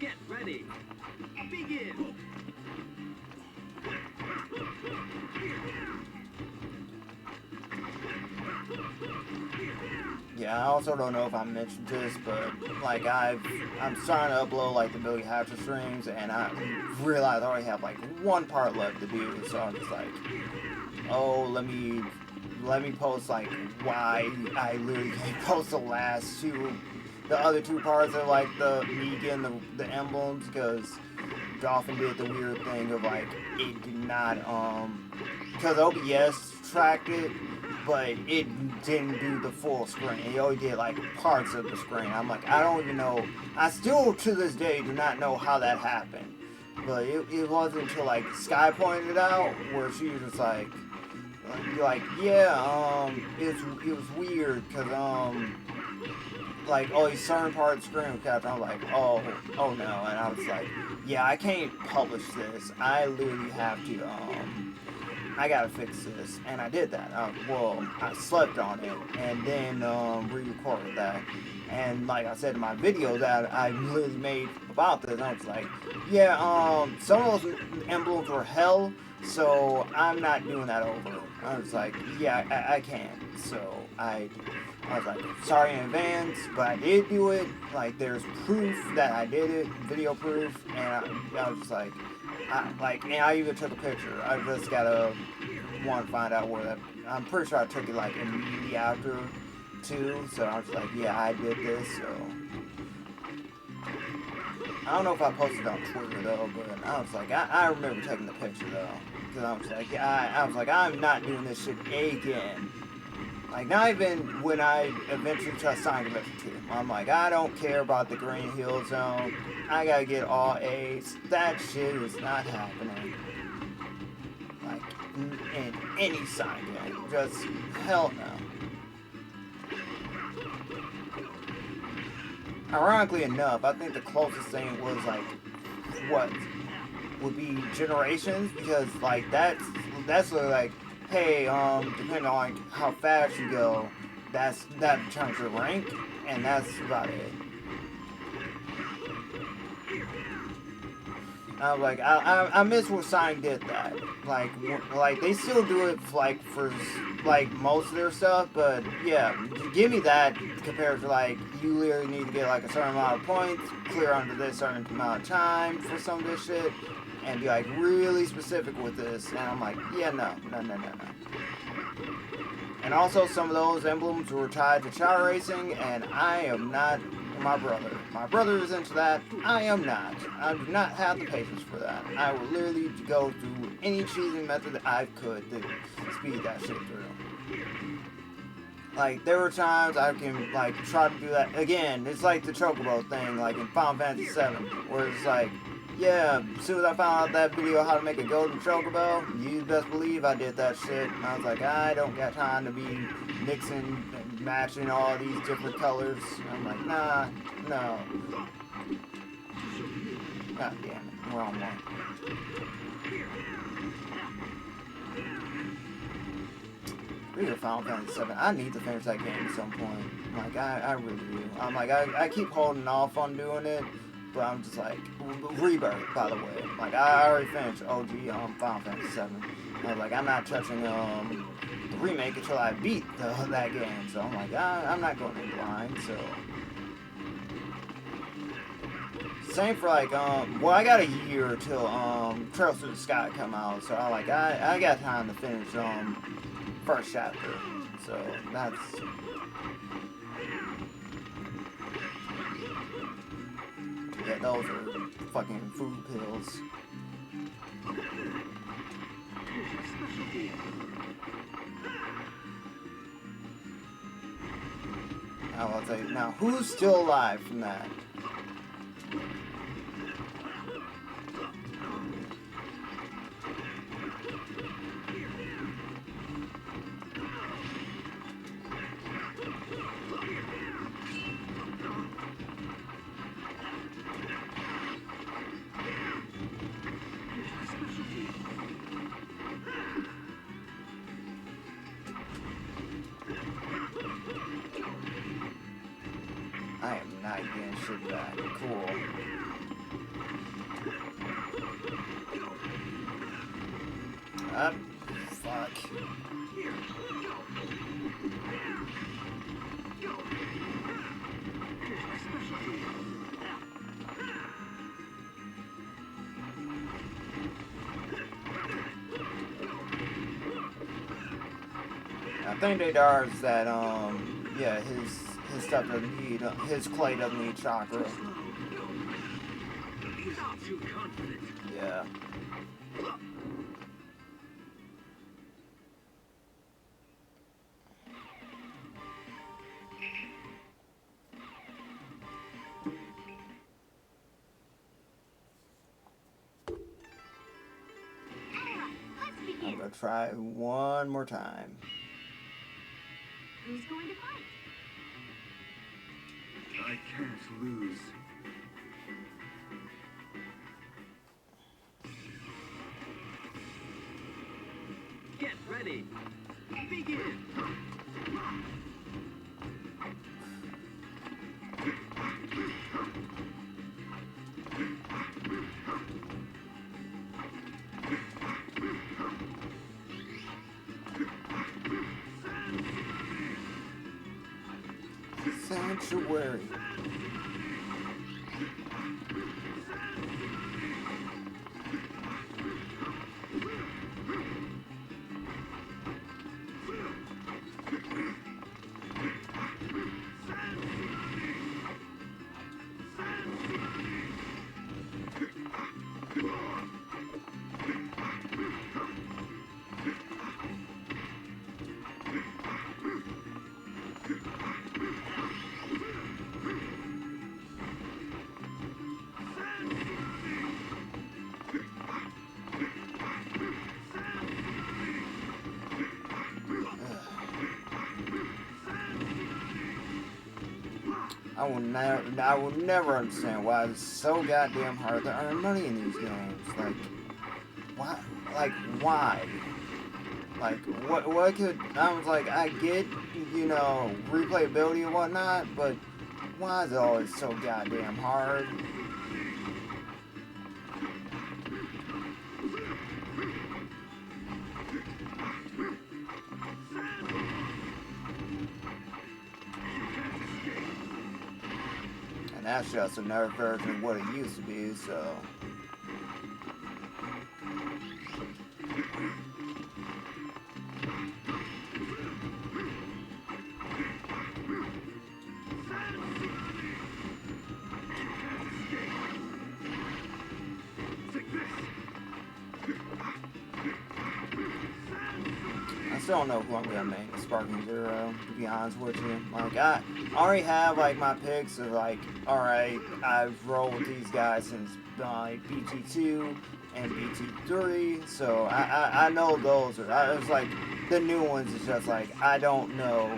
Get ready. Begin. Yeah, I also don't know if I mentioned this, but like I'm starting to upload like the Billy Hatcher streams, and I realize I already have like one part left to do, so I'm just like, oh, let me let me post like why I literally can't post the last two, the other two parts of like the me getting the emblems, because Dolphin did the weird thing of like it did not because OBS tracked it, but it didn't do the full screen. It only did like parts of the screen. I'm like, I don't even know. I still to this day do not know how that happened. But it wasn't until like Sky pointed it out where she was just like yeah, it was weird because like these certain parts of the screen were captured. I'm like, oh no, and I was like, yeah, I can't publish this. I literally have to I gotta fix this, and I did that. Well, I slept on it, and then re-recorded that. And like I said in my video that I literally made about this, I was like, yeah, some of those emblems were hell, so I'm not doing that over. I was like, yeah, I can't. So I was like, sorry in advance, but I did do it. Like, there's proof that I did it, video proof, and I was just like, and I even took a picture. I just gotta want to find out where that. I'm pretty sure I took it like immediately after too. So I was like, yeah, I did this. So I don't know if I posted it on Twitter though, but I was like, I remember taking the picture though, because I was like, I was like, I'm not doing this shit again. Like, not even when I eventually try Sonic Adventure 2. I'm like, I don't care about the Green Hill Zone. I gotta get all A's. That shit is not happening. Like, in any Sonic game. Just, hell no. Ironically enough, I think the closest thing was, like, what would be Generations, because, like, that's really, like, hey, depending on how fast you go, that determines your rank, and that's about it. I was like, I miss when Sonic did that. Like they still do it for most of their stuff, but yeah, give me that compared to like you literally need to get like a certain amount of points, clear under this certain amount of time for some of this shit, and be like really specific with this. And I'm like, yeah, no. And also some of those emblems were tied to child racing, and I am not my brother. My brother is into that. I am not. I do not have the patience for that. I will literally go through any cheating method that I could to speed that shit through. Like, there were times I can, like, try to do that. Again, it's like the Chocobo thing, like in Final Fantasy VII, where it's like, yeah, as soon as I found out that video how to make a golden Chocobo, you best believe I did that shit. And I was like, I don't got time to be mixing and matching all these different colors. And I'm like, nah, no. God damn it, wrong one. Read Final Fantasy VII. I need to finish that game at some point. Like, I really do. I'm like, I keep holding off on doing it. But I'm just like, Rebirth, by the way. Like, I already finished OG Final Fantasy VII. I was like, I'm not touching the remake until I beat that game. So I'm like, I'm not going in blind. So same for like, well, I got a year till Trails Through the Sky come out. So I'm like, I got time to finish first chapter. So that's. Yeah, those are fucking food pills. I'll tell you. Now, who's still alive from that? I am not getting shit back. Cool. Fuck. I think they are is that yeah, his stuff doesn't need his clay doesn't need chakra. He's too confident. Yeah. Let's I'm begin. gonna try one more time. Who's going to fight? I can't lose. Get ready. Begin. Sanctuary. I will never understand why it's so goddamn hard to earn money in these games. Like, why? Like, why? Like, what could... I was like, I get, you know, replayability and whatnot, but why is it always so goddamn hard? That's just another version of what it used to be, so... I still don't know who I'm gonna make a Sparking Zero, to be honest with you. Like, I already have, like, my picks of, like, alright, I've rolled with these guys since, BT2 and BT3, so I know those are, it's like, the new ones is just, like, I don't know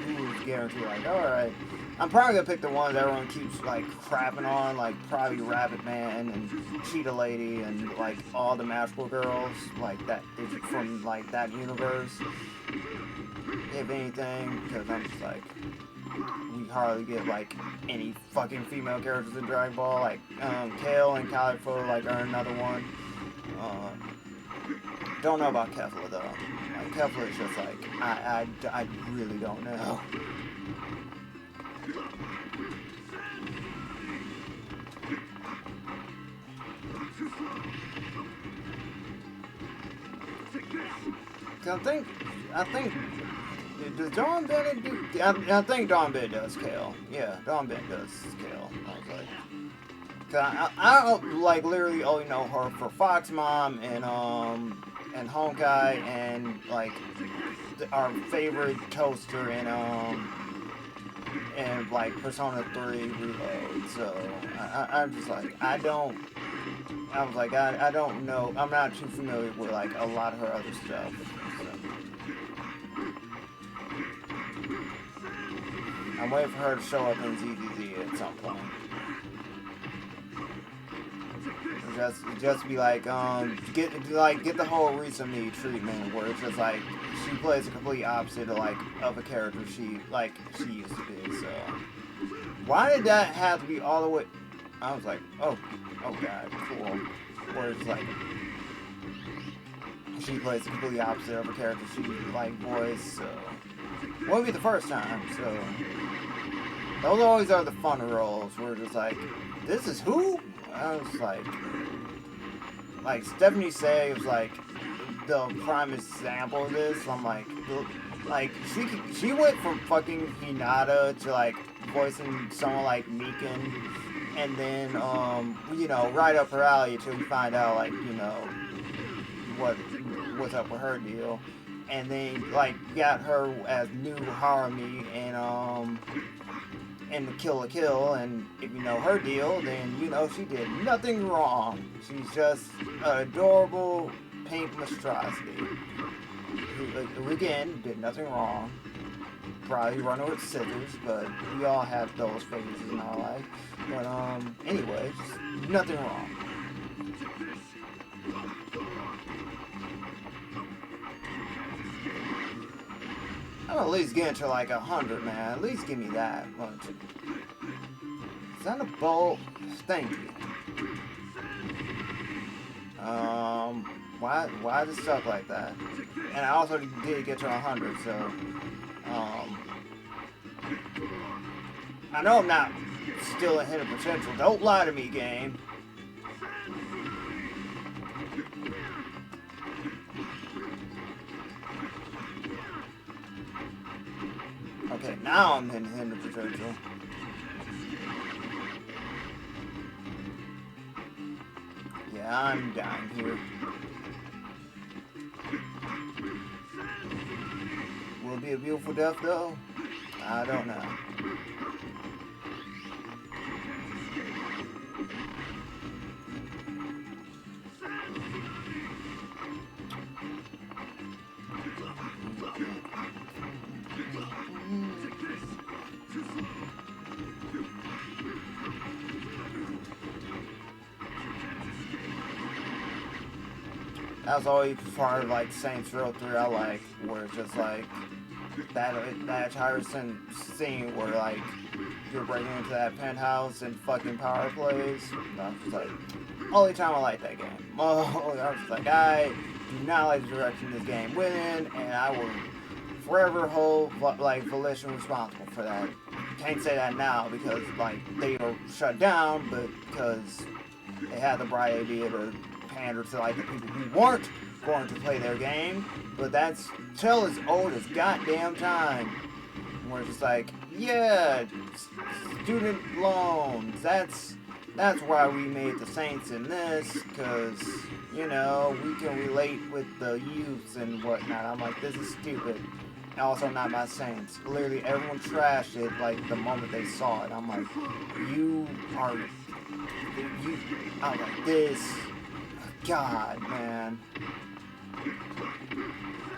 who's guaranteed, like, alright. I'm probably gonna pick the ones everyone keeps, like, crapping on, like, probably Rabbit Man and Cheetah Lady and, like, all the magical girls, like, that, from, like, that universe. If anything, because I'm just, like, we hardly get, like, any fucking female characters in Dragon Ball, like, Kale and Calico, like, are another one. Don't know about Kefla, though. Like, Kefla is just, like, I really don't know. I think, does Dawn Bennett do, I think Dawn Bennett does Kale. Yeah, Dawn Bennett does Kale. I was like, cause I like, literally only know her for Fox Mom and Honkai and, like, our favorite toaster and like, Persona 3 Reload, so, I'm just like, I don't know, I'm not too familiar with, like, a lot of her other stuff, so. I'm waiting for her to show up in ZZZ at some point. Just be like, get the whole Risa Me treatment where it's just like, she plays the complete opposite of, like, of a character she used to be, so. Why did that have to be all the way, I was like, oh god, cool. Where it's like, she plays the completely opposite of a character she, like, voiced, so. Won't be the first time, so. Those always are the fun roles, where it's just like, this is who? I was like Stephanie Say was like, the prime example of this. I'm like she went from fucking Hinata to like voicing someone like Mikan, and then you know, right up her alley until you find out like, you know, what's up with her deal, and then like got her as new Harumi and the Kill la Kill, and if you know her deal, then you know she did nothing wrong. She's just an adorable pink monstrosity who again did nothing wrong. Probably running with scissors, but we all have those phases in our life. But anyway, just nothing wrong. I'm at least getting to like 100, man. At least give me that much. Is that a bolt? Thank you. Why is it stuck like that? And I also did get to 100, so I know I'm not still ahead of potential. Don't lie to me, game. Okay, now I'm in ahead of potential. Yeah, I'm dying here. Will it be a beautiful death, though? I don't know. That was always part of like Saints Row 3 I like, where it's just like that entire scene where like you're breaking into that penthouse and fucking power plays. I was just like, only time I like that game. Oh, I was just like, I do not like the direction this game went in, and I will forever hold like Volition responsible for that. Can't say that now because like they are shut down, but because they had the bright idea to pander to like the people who weren't going to play their game. But that's till as old as goddamn time. Where it's just like, yeah, student loans. That's why we made the Saints in this, because you know we can relate with the youths and whatnot. I'm like, this is stupid. Also, not my Saints. Literally, everyone trashed it like the moment they saw it. I'm like, I'm like, this. God, man.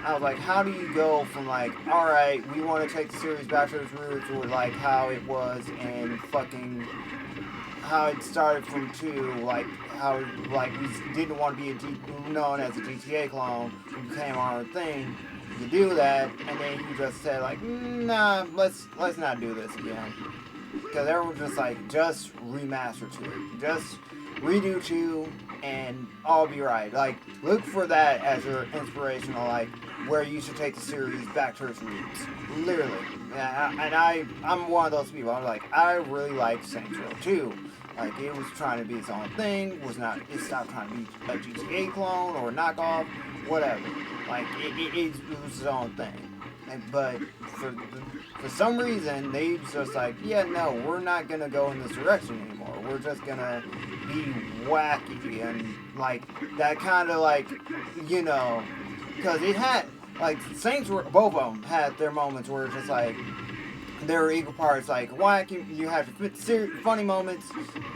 I was like, how do you go from like, alright, we want to take the series back to its roots, or like how it was and fucking how it started from 2, like how like we didn't want to be known as a GTA clone, we became our own thing. You do that, and then you just said like, nah, let's not do this again, because everyone's just like, just remaster 2, just redo 2, and all be right. Like, look for that as your inspirational, like, where you should take the series back to its roots. Literally. And I'm one of those people. I'm like, I really like Saints Row 2. Like, it was trying to be its own thing. It stopped trying to be a GTA clone or a knockoff, whatever. Like, it was its own thing. But for some reason, they just like, yeah, no, we're not gonna go in this direction anymore. We're just gonna be wacky and like that kind of like, you know, because it had like Saints were both of them had their moments where it's just like there were equal parts like wacky. You had your funny moments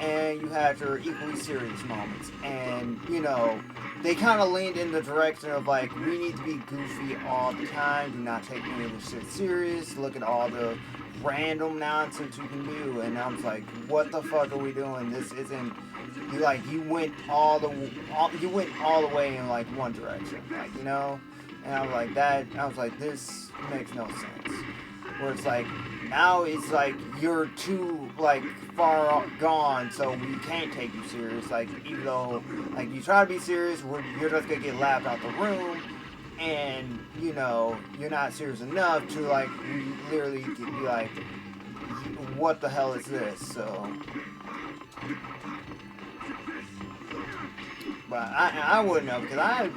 and you had your equally serious moments, and you know. They kind of leaned in the direction of like, we need to be goofy all the time, do not take any of this shit serious, look at all the random nonsense you can do, and I was like, what the fuck are we doing? This isn't, you went all the way in like one direction, like, you know? And I was like, this makes no sense. Where it's like, now it's like, you're too, like, far gone, so we can't take you serious. Like, even though, like, you try to be serious, you're just gonna get laughed out the room, and, you know, you're not serious enough to, like, literally be like, what the hell is this? So, But I wouldn't know because I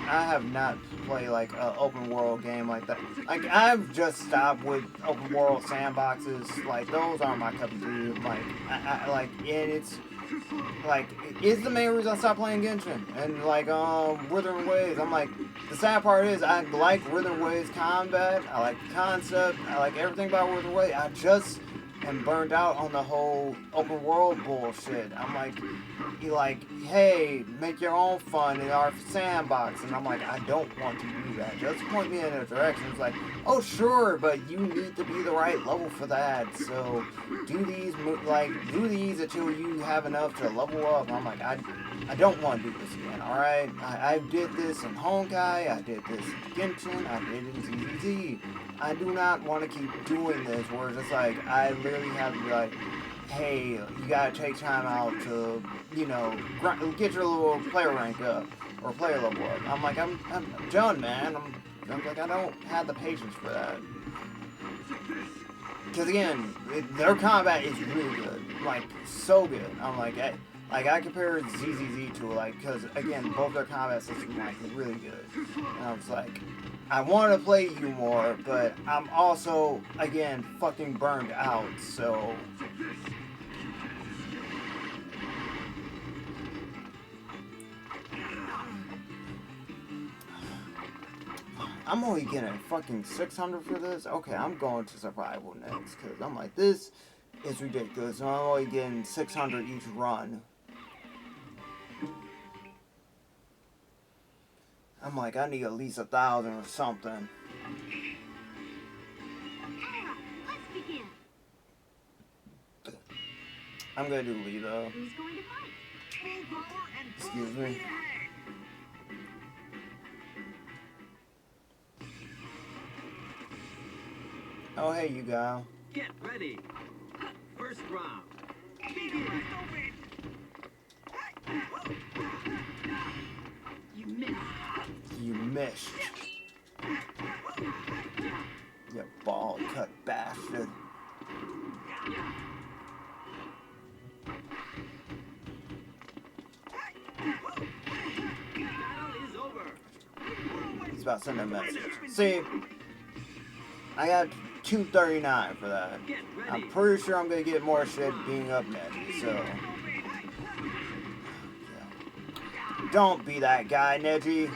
have not played like an open world game like that. Like I've just stopped with open world sandboxes. Like those aren't my cup of tea. Like I like and it's like it's the main reason I stopped playing Genshin and like Withering Waves. I'm like the sad part is I like Withering Waves combat. I like the concept. I like everything about Withering Waves. I just am burned out on the whole open world bullshit. I'm like, you like, hey, make your own fun in our sandbox, and I'm like, I don't want to do that. Just point me in a direction. It's like, oh sure, but you need to be the right level for that. So do these until you have enough to level up. And I'm like, I don't want to do this again. All right, I did this in Honkai. I did this in Genshin. I did it in ZZZ. I do not want to keep doing this where it's just like I literally have to be like, hey, you gotta take time out to, you know, get your little player rank up or player level up. I'm like, I'm done, man. I'm like, I don't have the patience for that. Because again, their combat is really good, like so good. I'm like, I compare ZZZ to like, because again, both their combat systems like really good. And I was like, I want to play you more, but I'm also again fucking burned out. So I'm only getting fucking 600 for this. Okay, I'm going to survival next because I'm like, this is ridiculous. I'm only getting 600 each run. I'm like, I need at least 1,000 or something. Alright, let's begin. I'm gonna do Lee though. Who's going to fight? Full power and full Excuse me. speed ahead. Oh hey, you guy. Get ready. First round. Begin. You missed. You missed. You ball cut bastard. Battle is over. He's about to send a message. See, I got 239 for that. Get ready. I'm pretty sure I'm gonna get more shit being up Neji, so. Yeah. Don't be that guy, Neji.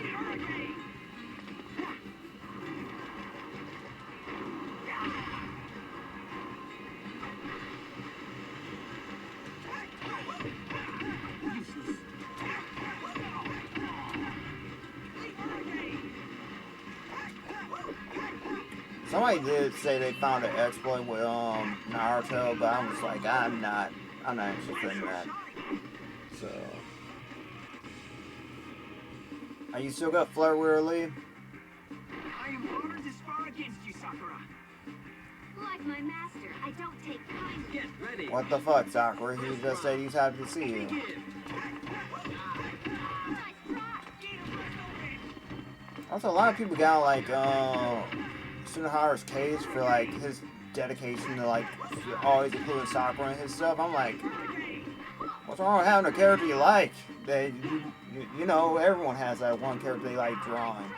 Somebody did say they found an exploit with Naruto, but I'm just like, I'm not interested in that. So, are you still got flirt with her, Lee? I am honored to spar against you, Sakura. Like my master, I don't take kindly. Get ready. What the fuck, Sakura? He just said he's happy to see you. Begin. Nice try. Also, a lot of people got like Tsunohara's case for like his dedication to like always including Sakura in his stuff. I'm like, what's wrong with having a character you like? That you know, everyone has that one character they like drawing.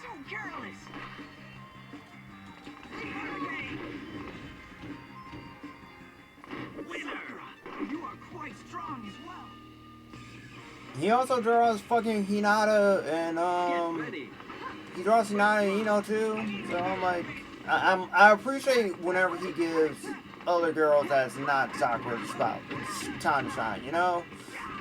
So careless. Winner. You are quite strong as well. He also draws fucking Hinata and Get ready. he draws Hinata and Ino too. So I'm like, I appreciate whenever he gives other girls that's not Sakura's spot time to shine. You know,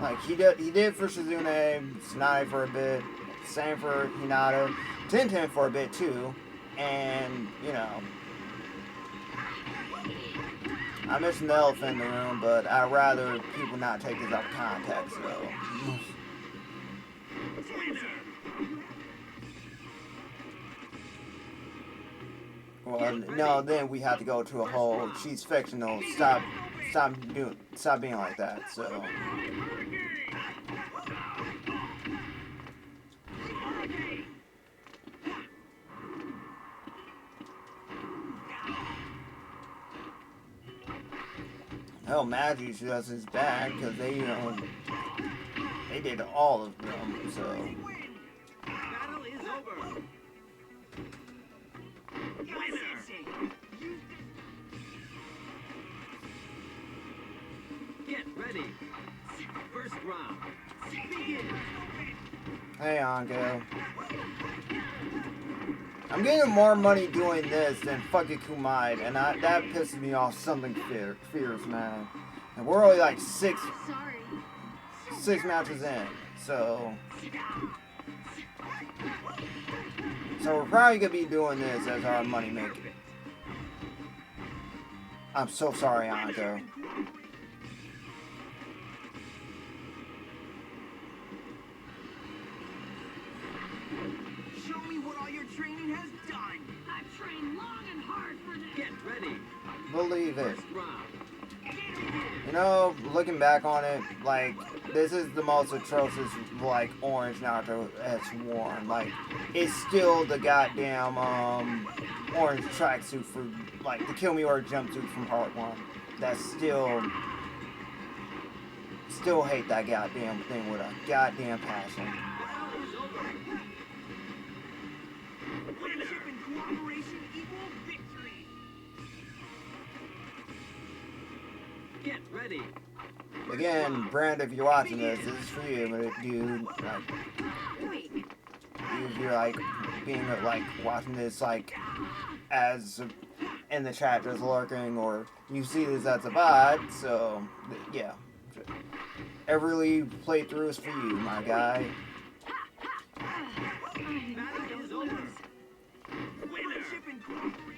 like he did for Shizune, Tsunade for a bit, same for Hinata, Tenten for a bit too, and you know. I mentioned the elephant in the room, but I'd rather people not take this out of context, though. Well, no, then we have to go to a whole, she's fictional, stop being like that, so. Hell, Magic just is bad because they they did all of them, so. Battle is over. Winner. Get ready. First round. Begin. Hey, Anko. I'm getting more money doing this than fucking Kumite, and that pisses me off something fierce, man. And we're only like six matches in, so we're probably gonna be doing this as our money maker. I'm so sorry, Anko. Show me what all your training has done. I've trained long and hard for this. Get ready. Believe it. First round. You know, looking back on it, like, this is the most atrocious, like, orange Naruto has worn. Like, it's still the goddamn, orange tracksuit for, like, the Kill Me or jumpsuit from part 1. That's still hate that goddamn thing with a goddamn passion. Friendship and cooperation equal victory. Get ready. Again, Brand, if you're watching this is for you, but dude, like, if you're, like, being, like, watching this, like, as in the chat just lurking, or you see this as a bot, so, yeah. Every playthrough is for you, my guy. Battle is over. Friendship and cooperation.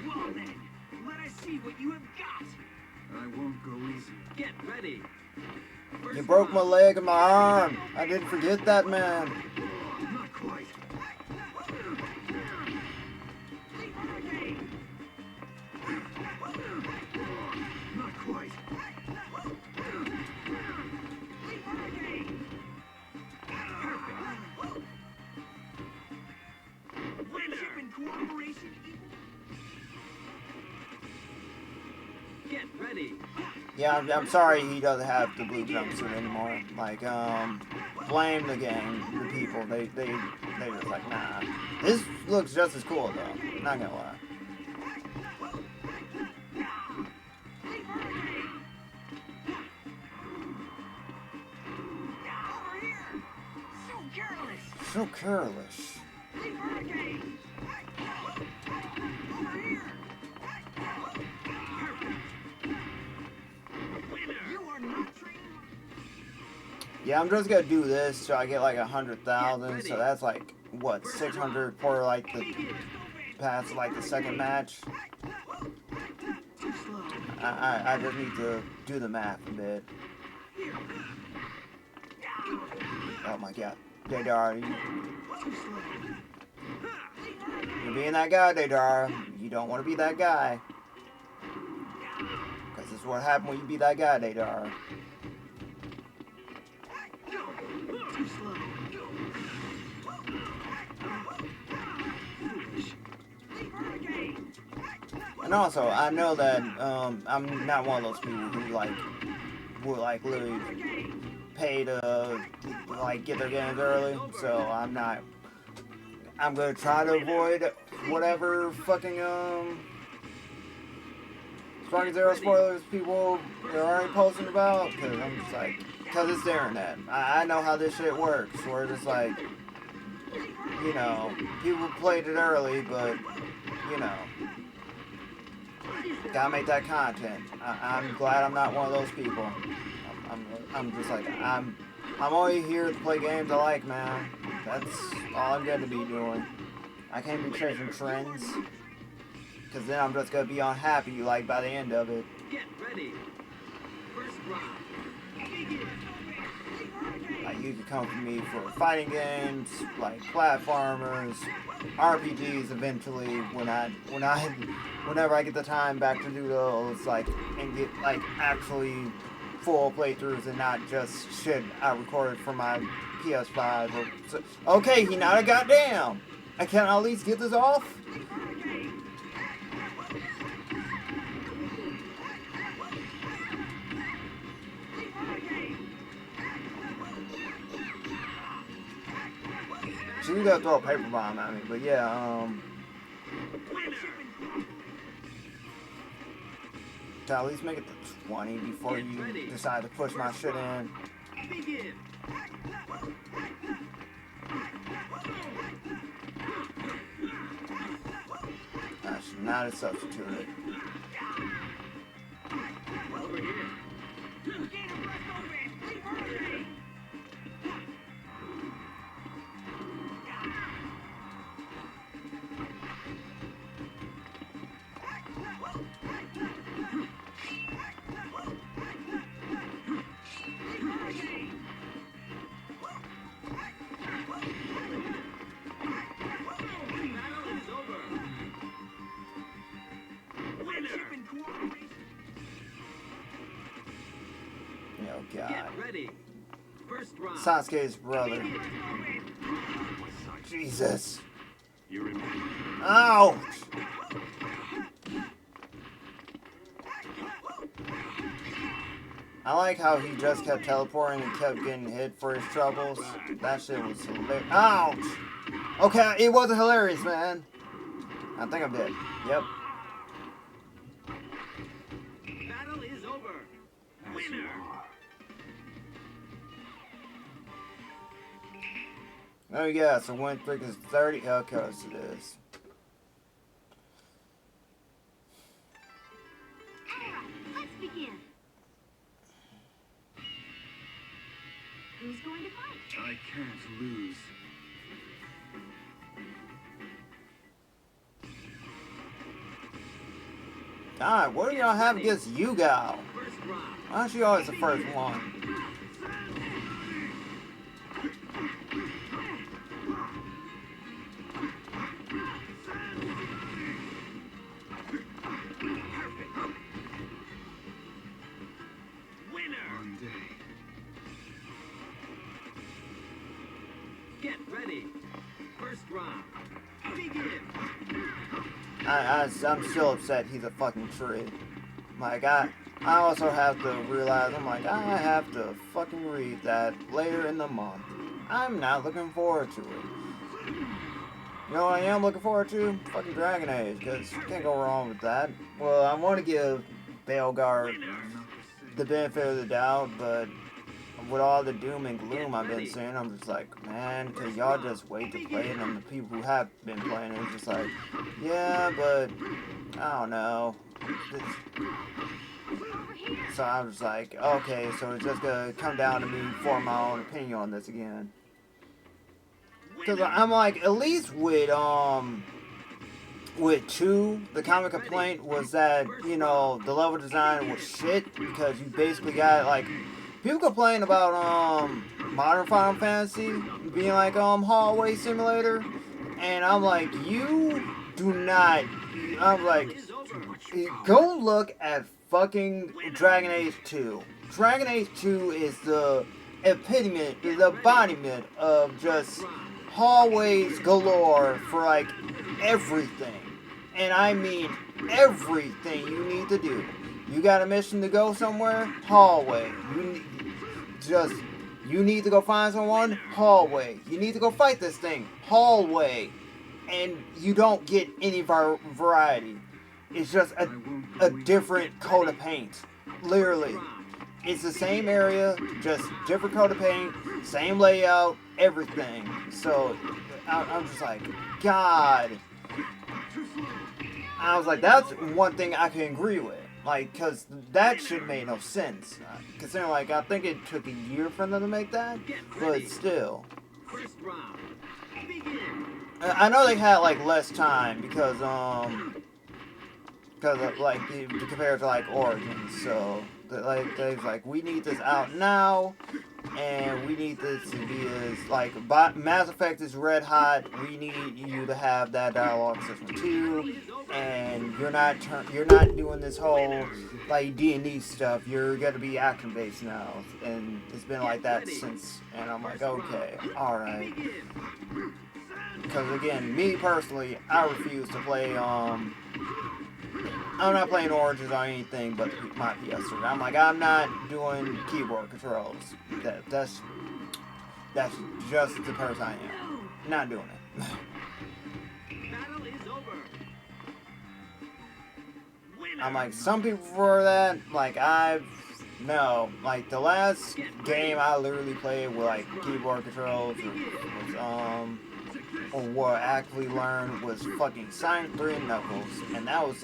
Well then, let us see what you have got. I won't go easy. Get ready. First You broke my round. leg and my arm. I didn't forget that, man. Not quite. Not quite. Friendship and cooperation equal. Get ready. Yeah, I'm sorry he doesn't have the blue jumpsuit anymore. Like, blame the game, the people. They just like, nah. This looks just as cool though. Not gonna lie. Over here. So careless. So careless. Over here. You are not trained. Yeah, I'm just gonna do this so I get like 100,000. So that's like what, 600 for like the past like the second match. Too slow. I just need to do the math a bit. Oh my god, Daedara, Too slow. you're being that guy, Daedara. You don't want to be that guy. Because this is what happens when you be that guy, Daedara. Too slow. And also, I know that I'm not one of those people who like would like literally pay to like get their games early. So I'm not. I'm gonna try to avoid whatever fucking Sparking Zero spoilers people are already posting about, because I'm just like, because it's the internet. I know how this shit works, where it's just like, you know, people played it early, but, you know, gotta make that content. I'm glad I'm not one of those people. I'm just like, I'm only here to play games I like, man. That's all I'm gonna be doing. I can't be chasing trends. Because then I'm just going to be unhappy, like, by the end of it. Get ready. First round. Like, you can come to me for fighting games, like, platformers, RPGs eventually, whenever I get the time back to do those, like, and get, like, actually full playthroughs and not just shit I recorded for my PS5. Okay, he not a goddamn! I can at least get this off? She was gonna throw a paper bomb at me, but yeah, to at least make it to 20 before you decide to push my shit in. Begin. That's not a substitute. Over here. Oh God. Get ready. First round. Sasuke's brother. Jesus. You remember? Ouch! I like how he just kept teleporting and kept getting hit for his troubles. That shit was hilarious. Ouch! Okay, it wasn't hilarious, man. I think I'm dead. Yep. Battle is over. Winner. Oh yeah, so win streak is 30. Okay, so it is. Alright, let's begin. Who's going to fight? I can't lose. God, what do y'all have against Yugal? First round. Why aren't you always the first one? One day. Get ready. First round. Begin. I'm still upset he's a fucking tree. Like, I also have to realize, I'm like, I have to fucking read that later in the month. I'm not looking forward to it. You know what I am looking forward to? Fucking Dragon Age, because you can't go wrong with that. Well, I want to give Belgard the benefit of the doubt, but with all the doom and gloom I've been seeing, I'm just like, man, can y'all just wait to play it? And the people who have been playing it, it's just like, yeah, but I don't know. So I'm just like, okay, so it's just gonna come down to me form my own opinion on this again. Because I'm like, at least with 2, the common complaint was that, you know, the level design was shit, because you basically got, like, people complain about, modern Final Fantasy being like, hallway simulator, and I'm like, you do not, I'm like, go look at fucking Dragon Age 2. Dragon Age 2 is the epitome, the embodiment of just hallways galore for, like, everything. And I mean everything you need to do. You got a mission to go somewhere? Hallway. You need to go find someone? Hallway. You need to go fight this thing? Hallway. And you don't get any variety. It's just a different coat of paint. Literally. It's the same area, just different coat of paint, same layout, everything. So, I'm just like, God. I was like, that's one thing I can agree with. Like, because that shit made no sense. Considering, like, I think it took a year for them to make that, but still. First round. Begin. I know they had, like, less time because, like, compared to, like, Origins, so, like, they was like, we need this out now, and we need this to be as, like, Mass Effect is red hot, we need you to have that dialogue system too, and you're not doing this whole, like, D&D stuff, you're gonna be action-based now, and it's been like that since, and I'm like, okay, alright. Because, again, me personally, I refuse to play, I'm not playing Origins or anything but my PS3. I'm like, I'm not doing keyboard controls. That's just the person I am. Not doing it. Battle is over. Winner. I'm like, some people prefer that. Like, no. Like, the last game I literally played with, like, keyboard controls or what I actually learned was fucking Sonic 3 and Knuckles. And that was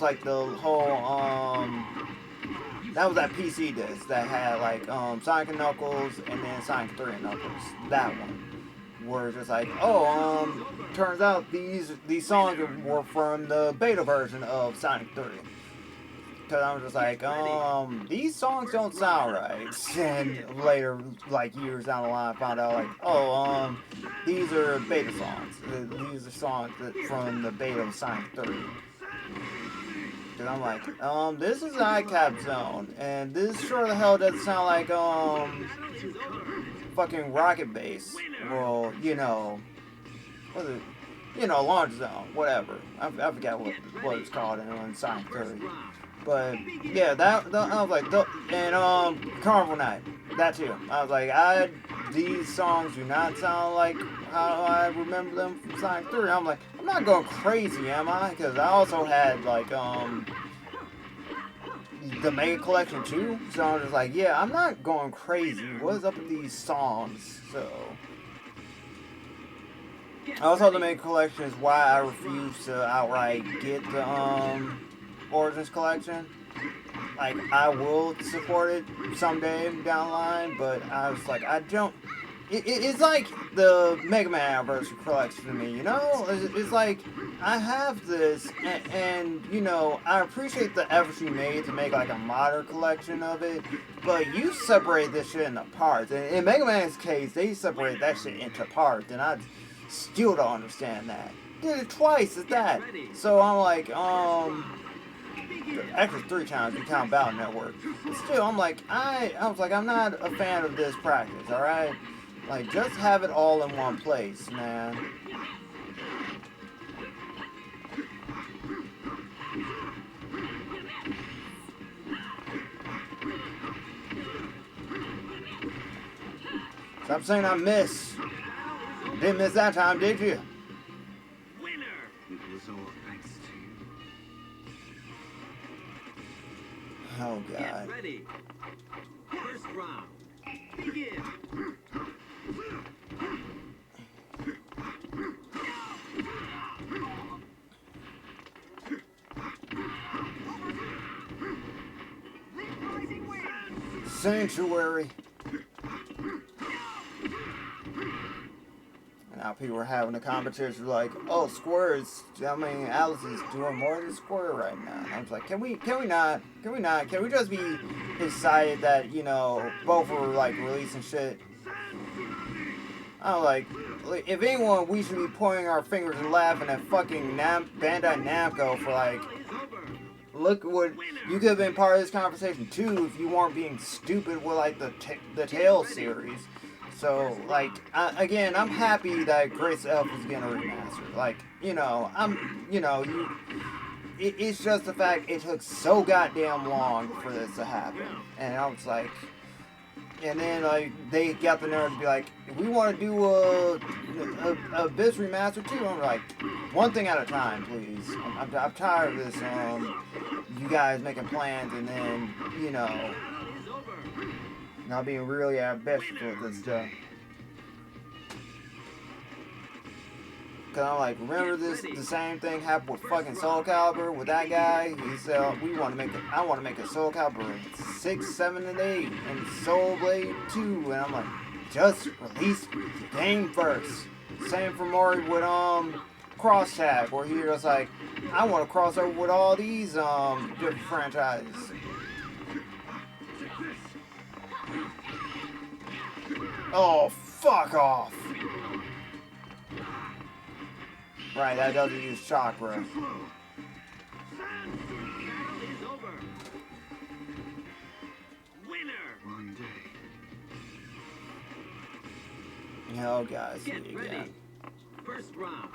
like the whole, that was that PC disc that had, like, Sonic and Knuckles and then Sonic 3 and Knuckles. That one. Where it's just like, turns out these songs were from the beta version of Sonic 3. Because I was just like, these songs don't sound right. And later, like years down the line, I found out like, these are beta songs. These are songs from the beta of Sonic 3. And I'm like, this is an ICAP zone, and this sure the hell doesn't sound like, fucking Rocket Base. Well, you know, what's it? You know, Launch Zone, whatever. I forgot what it's called in Sonic 3. But yeah, that I was like, and Carnival Night, that too. I was like, these songs do not sound like how I remember them from Sonic 3. I'm like, I'm not going crazy, am I? Because I also had like the Mega Collection too. So I was just like, yeah, I'm not going crazy. What's up with these songs? So also the Mega Collection is why I refuse to outright get the Origins Collection. Like, I will support it someday down the line, but I was like, I don't. It's like the Mega Man Anniversary Collection to me, you know? It's like, I have this, and, you know, I appreciate the effort you made to make, like, a modern collection of it, but you separate this shit into parts. And in Mega Man's case, they separate that shit into parts, and I still don't understand that. Did it twice at that. So I'm like, actually 3 times you count Battle Network. But still, I'm like, I was like, I'm not a fan of this practice, alright? Like, just have it all in one place, man. Stop saying I miss. Didn't miss that time, did you? Winner. It was all thanks to you. Oh, Get God. ready. First round. Begin. Rising wind. Sanctuary. Now people are having a competition like, oh, Square is, I mean, Alice is doing more than Square right now. And I was like, can we not? Can we just be excited that, you know, both were like releasing shit? I'm like, if anyone, we should be pointing our fingers and laughing at fucking Bandai Namco for like, look what, you could have been part of this conversation too if you weren't being stupid with like the Tales series. So, like, again, I'm happy that Grace Elf is getting a remaster. Like, you know, it's just the fact it took so goddamn long for this to happen. And I was like, and then, like, they got the nerve to be like, we want to do a Biz remaster too. I'm like, one thing at a time, please. I'm tired of this, you guys making plans and then, you know, not being really ambitious with this stuff. Cause I'm like, remember this? The same thing happened with fucking Soul Calibur with that guy. He said, I want to make a Soul Calibur 6, 7, and 8, and Soul Blade 2. And I'm like, just release the game first. Same for Mori with Cross Tag, where he was like, I want to cross over with all these different franchises. Oh, fuck off. Right, that doesn't use chakra. Battle is over. Winner. One day. Oh, guys, see Get you ready. again. First round.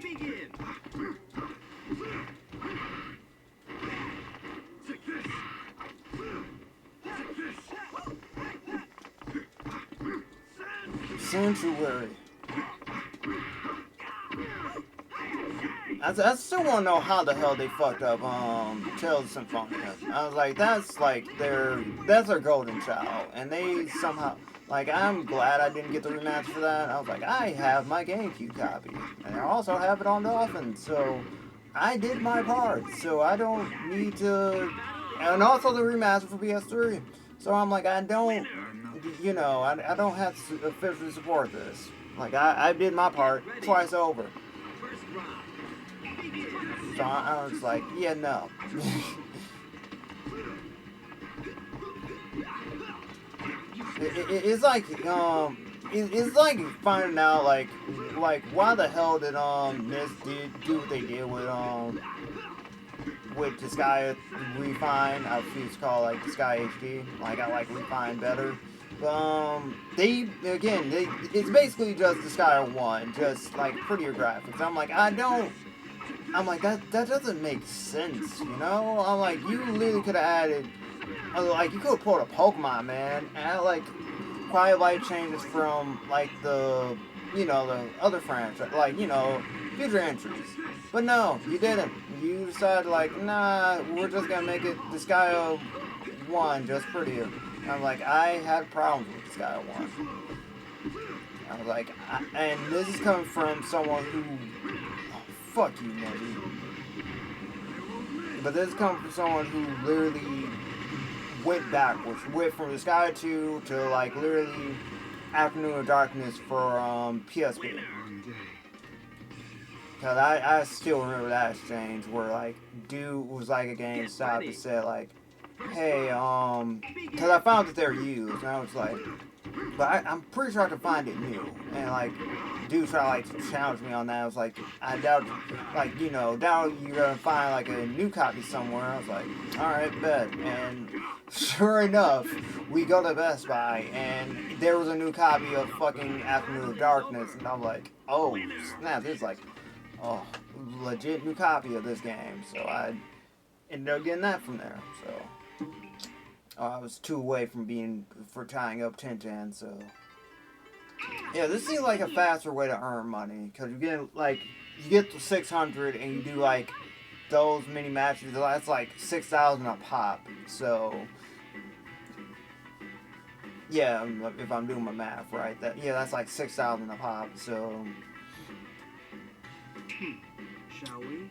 Begin. Sanctuary. I still want to know how the hell they fucked up Tales of Symphonia. I was like, that's their golden child, and they somehow, like, I'm glad I didn't get the rematch for that. I was like, I have my GameCube copy, and I also have it on Dolphin, so I did my part, so I don't need to, and also the remaster for PS3. So I'm like, I don't, I don't have to officially support this. Like, I did my part twice over. So I was like, yeah, no. It's like it's like finding out like why the hell did this do what they did with the Sky Refine. I refuse to call it like the Sky HD. Like I like Refine better. It's basically just the Sky 1, just like prettier graphics. I'm like, that doesn't make sense, you know? I'm like, you literally could have added, like, you could have pulled a Pokemon, man, and add, like, quiet life changes from, like, the other franchise, like, future entries. But no, you didn't. You decided, like, nah, we're just gonna make it the Sky 1 just prettier. I'm like, I had problems with the Sky 1. I was like, and this is coming from someone who, fuck you, Nebby. But this comes from someone who literally went backwards. Went from the Sky 2 to, like, literally Afternoon of Darkness for PSP. Because I still remember that exchange where, like, dude was like a GameStop that said, like, hey, because I found that they're used, and I was like, but I'm pretty sure I can find it new. And, like, dude tried to, like, challenge me on that. I was like, I doubt, like, doubt you're gonna find, like, a new copy somewhere. I was like, alright, bet. And sure enough, we go to Best Buy, and there was a new copy of fucking Afternoon of Darkness, and I'm like, oh, snap, this is like, oh, legit new copy of this game. So I ended up getting that from there, so. I was 2 away from tying up 10-10, so. Yeah, this seems like a faster way to earn money, because you get to 600 and you do, like, those mini matches, that's like 6,000 a pop, so. Yeah, if I'm doing my math right, that's like 6,000 a pop, so. Shall we?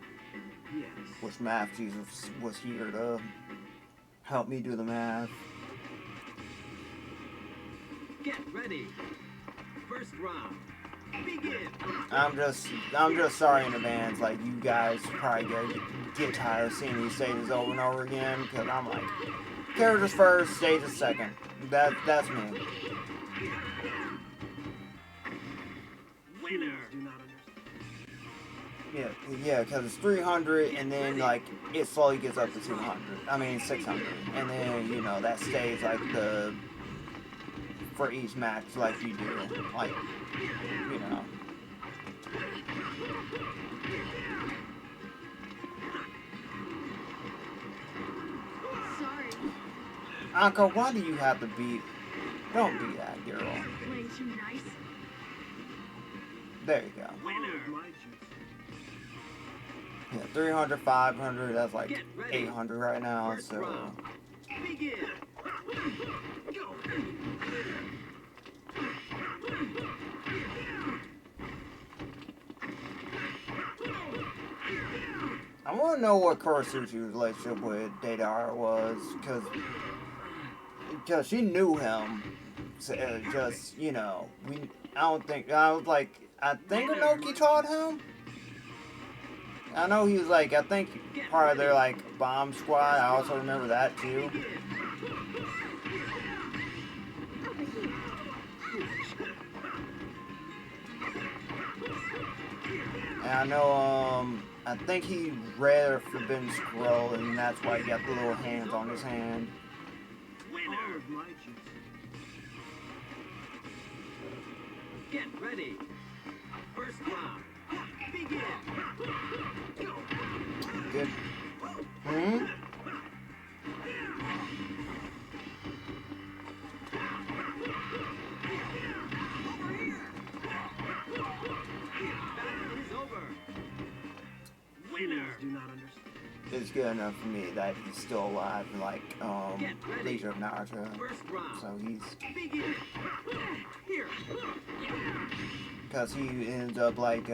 Yes. Which Math Jesus was here to help me do the math. Get ready. First round. Begin. I'm just sorry in advance. Like, you guys probably get tired of seeing these stages over and over again, because I'm like, characters first, stages second. That's me. Winner. Yeah, because it's 300, and then, like, it slowly gets up to 600, and then, that stays, like, for each match, like you do, like, Sorry. Uncle, why do you have to don't be that girl. Way too nice. There you go. Yeah, 300, 500, that's like 800 right now, so. Begin. I want to know what Kurasuchi's relationship with Deidara was, because she knew him, so just, I think Inoki taught him? I know he was like, I think part of their like bomb squad. I also remember that too. And I know, I think he read a Forbidden Scroll, and that's why he got the little hands on his hand. Get ready. First round. Begin. Good. Hmm? is good enough for me that he's still alive, like Leisure of Naruto. So he's because he ends up like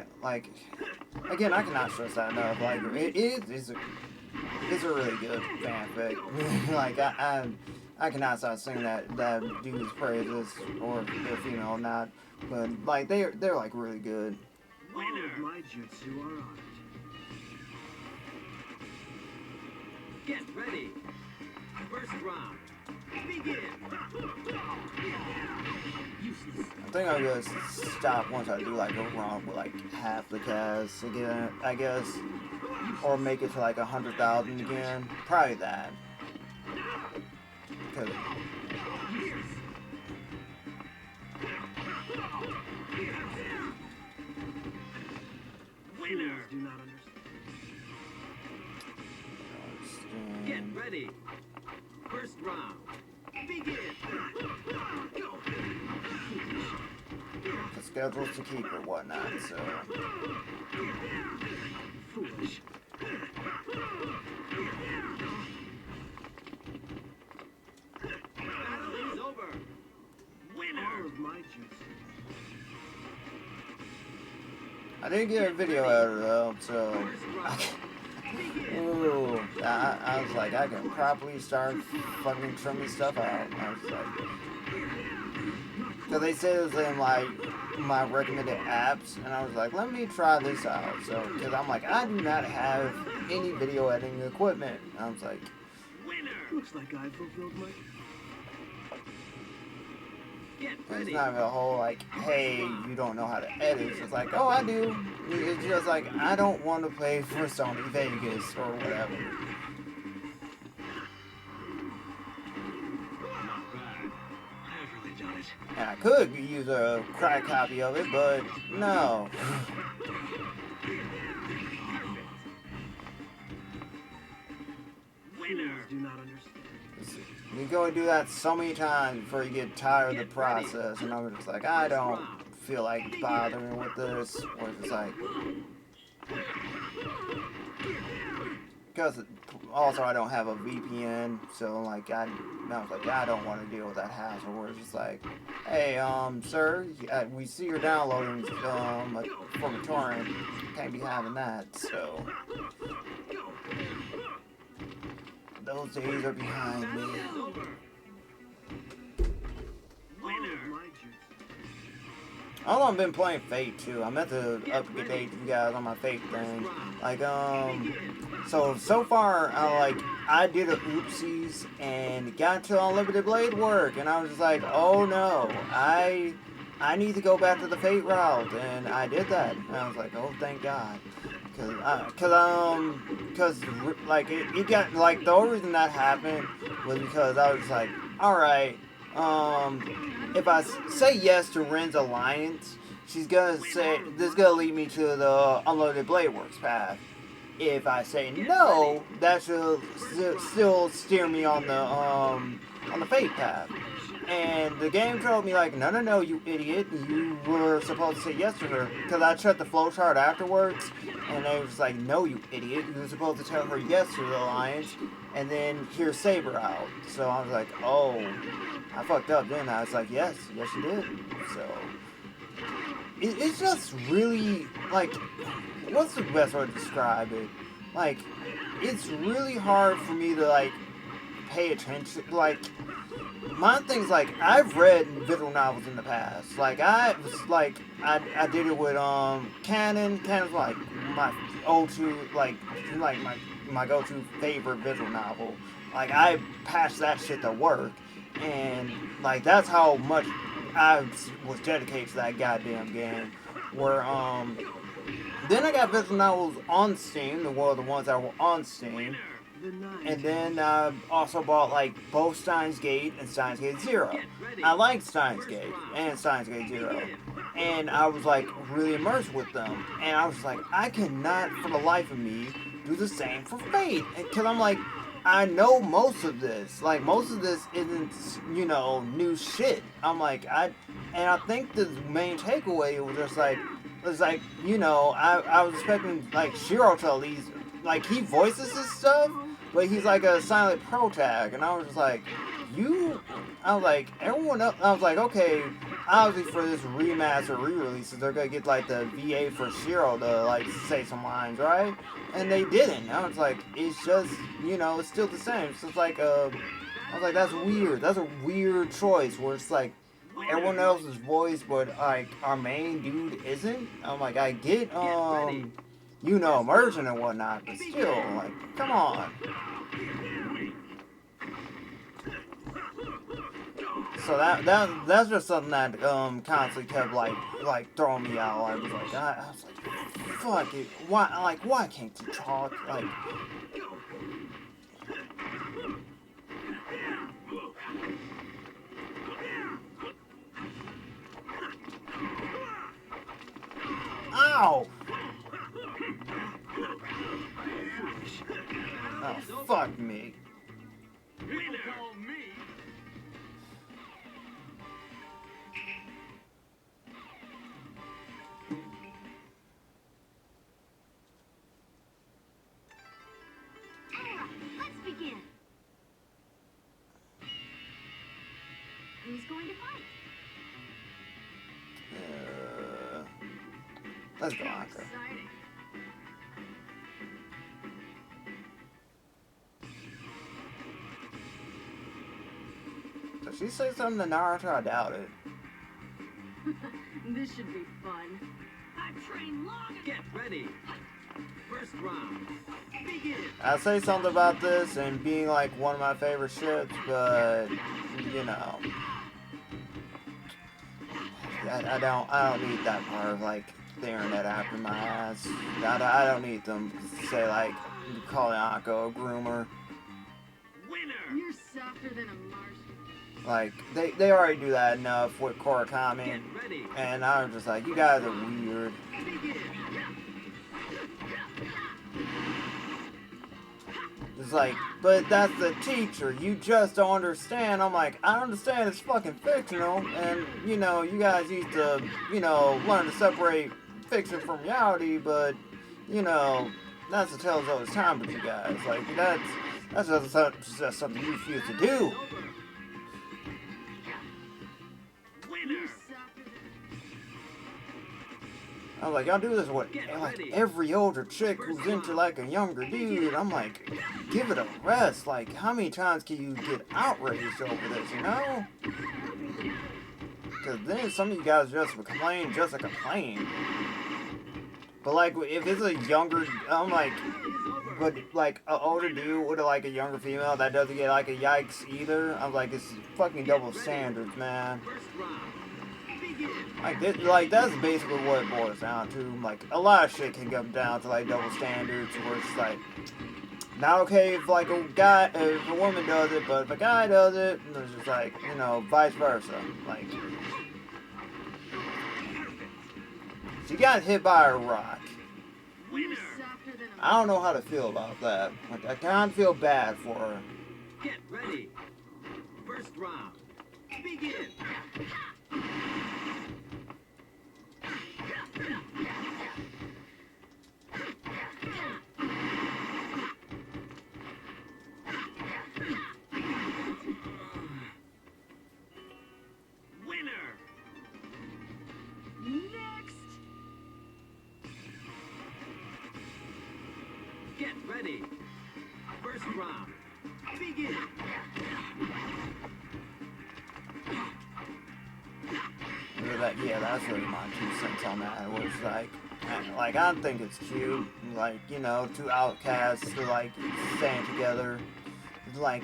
again, I cannot stress that enough. Like it's a really good fanfic. Like I cannot stop singing that dude's praises, or they're female or not, but like they're like really good. All of my jutsu are art. Get ready. First round. Begin. Useless. I think I'm gonna stop once I do like a run with like half the cast again, I guess, or make it to like 100,000 again. Probably that. 'Cause Winners do not understand. Get ready. First round. Begin. the schedules to keep or whatnot. So Foolish. Battle is over. Winner. All of my jutsu. I didn't get a video out of it though, so ooh, I was like, I can probably start fucking trimming stuff out. I was like, because they said it was in like my recommended apps, and I was like, let me try this out. So, because I'm like, I do not have any video editing equipment. I was like, Looks like I fulfilled my. it's not a whole like, hey, you don't know how to edit. It's like, oh, I do. It's just like, I don't want to play for Sony Vegas or whatever. Not bad. I've really done it. And I could use a crack copy of it, but no. Winners do not understand. You go and do that so many times before you get tired of the process, and I'm just like, I don't feel like bothering with this, or it's like, because also I don't have a VPN, so like I was like, I don't want to deal with that hassle. Where it's just like, hey, sir, we see you're downloading from a torrent, can't be having that, so. Those days are behind me. Although I've been playing Fate too. I meant to update you guys on my Fate thing. Like, so far, I did a oopsies and got to Unlimited Blade work, and I was just like, oh no, I need to go back to the Fate route, and I did that. And I was like, oh, thank God. Cause like it got like the only reason that happened was because I was like, all right, if I say yes to Ren's alliance, she's gonna say this is gonna lead me to the Unloaded Blade Works path. If I say no, that should still steer me on the Fate path. And the game told me like, no, you idiot, you were supposed to say yes to her, because I checked the flowchart afterwards, and they was like, no, you idiot, you were supposed to tell her yes to the alliance, and then hear Saber out. So I was like, oh, I fucked up then. I was like, yes you did. So it's just really like, what's the best way to describe it? Like, it's really hard for me to like pay attention. Like, my thing's like, I've read visual novels in the past. Like, I did it with Canon. Canon's like my go-to, like my go-to favorite visual novel. Like, I passed that shit to work, and like that's how much I was dedicated to that goddamn game. Where then I got visual novels on Steam, the ones that were on Steam. And then I also bought like both Steins Gate and Steins Gate Zero. I liked Steins Gate and Steins Gate Zero, and I was like really immersed with them. And I was like, I cannot for the life of me do the same for Fate, because I'm like, I know most of this. Like, most of this isn't, new shit. I'm like, I think the main takeaway was just like, I was expecting like Shiro to at least like he voices his stuff, but he's like a silent protag, and I was just like, I was like, everyone else, I was like, okay, obviously for this remaster re-releases, they're gonna get like the VA for Shiro to like say some lines, right? And they didn't. I was like, it's just, it's still the same. So it's like, I was like, that's weird. That's a weird choice where it's like everyone else's voice, but like our main dude isn't. I'm like, I get, immersion and whatnot, but still, like, come on. So that's just something that constantly kept like throwing me out. I was like, fuck it, why can't you talk? Like, ow! Oh, fuck me. Let's begin. Who's going to fight? Let's go, Anka. Exciting. Did she say something to Naruto? I doubt it. This should be fun. I've trained long. Get ready. First round. Begin. I say something about this and being like one of my favorite ships, but I don't need that part of like the internet after my ass. I don't need them to say like calling Akko a groomer. You're softer than a Martian. Like they already do that enough with Korakami, and I'm just like, you guys are weird. It's like, but that's the teacher. You just don't understand. I'm like, I understand it's fucking fictional, and you guys used to, learn to separate fiction from reality, but that's the tale as old as time with you guys. Like that's just something you refuse to do. I was like, y'all do this with like every older chick who's into like a younger dude. I'm like, give it a rest. Like, how many times can you get outraged over this, Because then some of you guys just complain just to complain. But like, if it's a younger, I'm like, but like an older dude with like a younger female that doesn't get like a yikes either. I'm like, it's fucking double standards, man. Like that's basically what it boils down to. Like a lot of shit can come down to like double standards, where it's like not okay if like if a woman does it, but if a guy does it, it's just like vice versa. Like she got hit by a rock. I don't know how to feel about that. Like I kind of feel bad for her. Get ready. First round. Begin. Get ready. First round. Begin. Yeah, that's really my 2 cents on that. It was like I don't think it's cute. Like, two outcasts to like staying together. Like,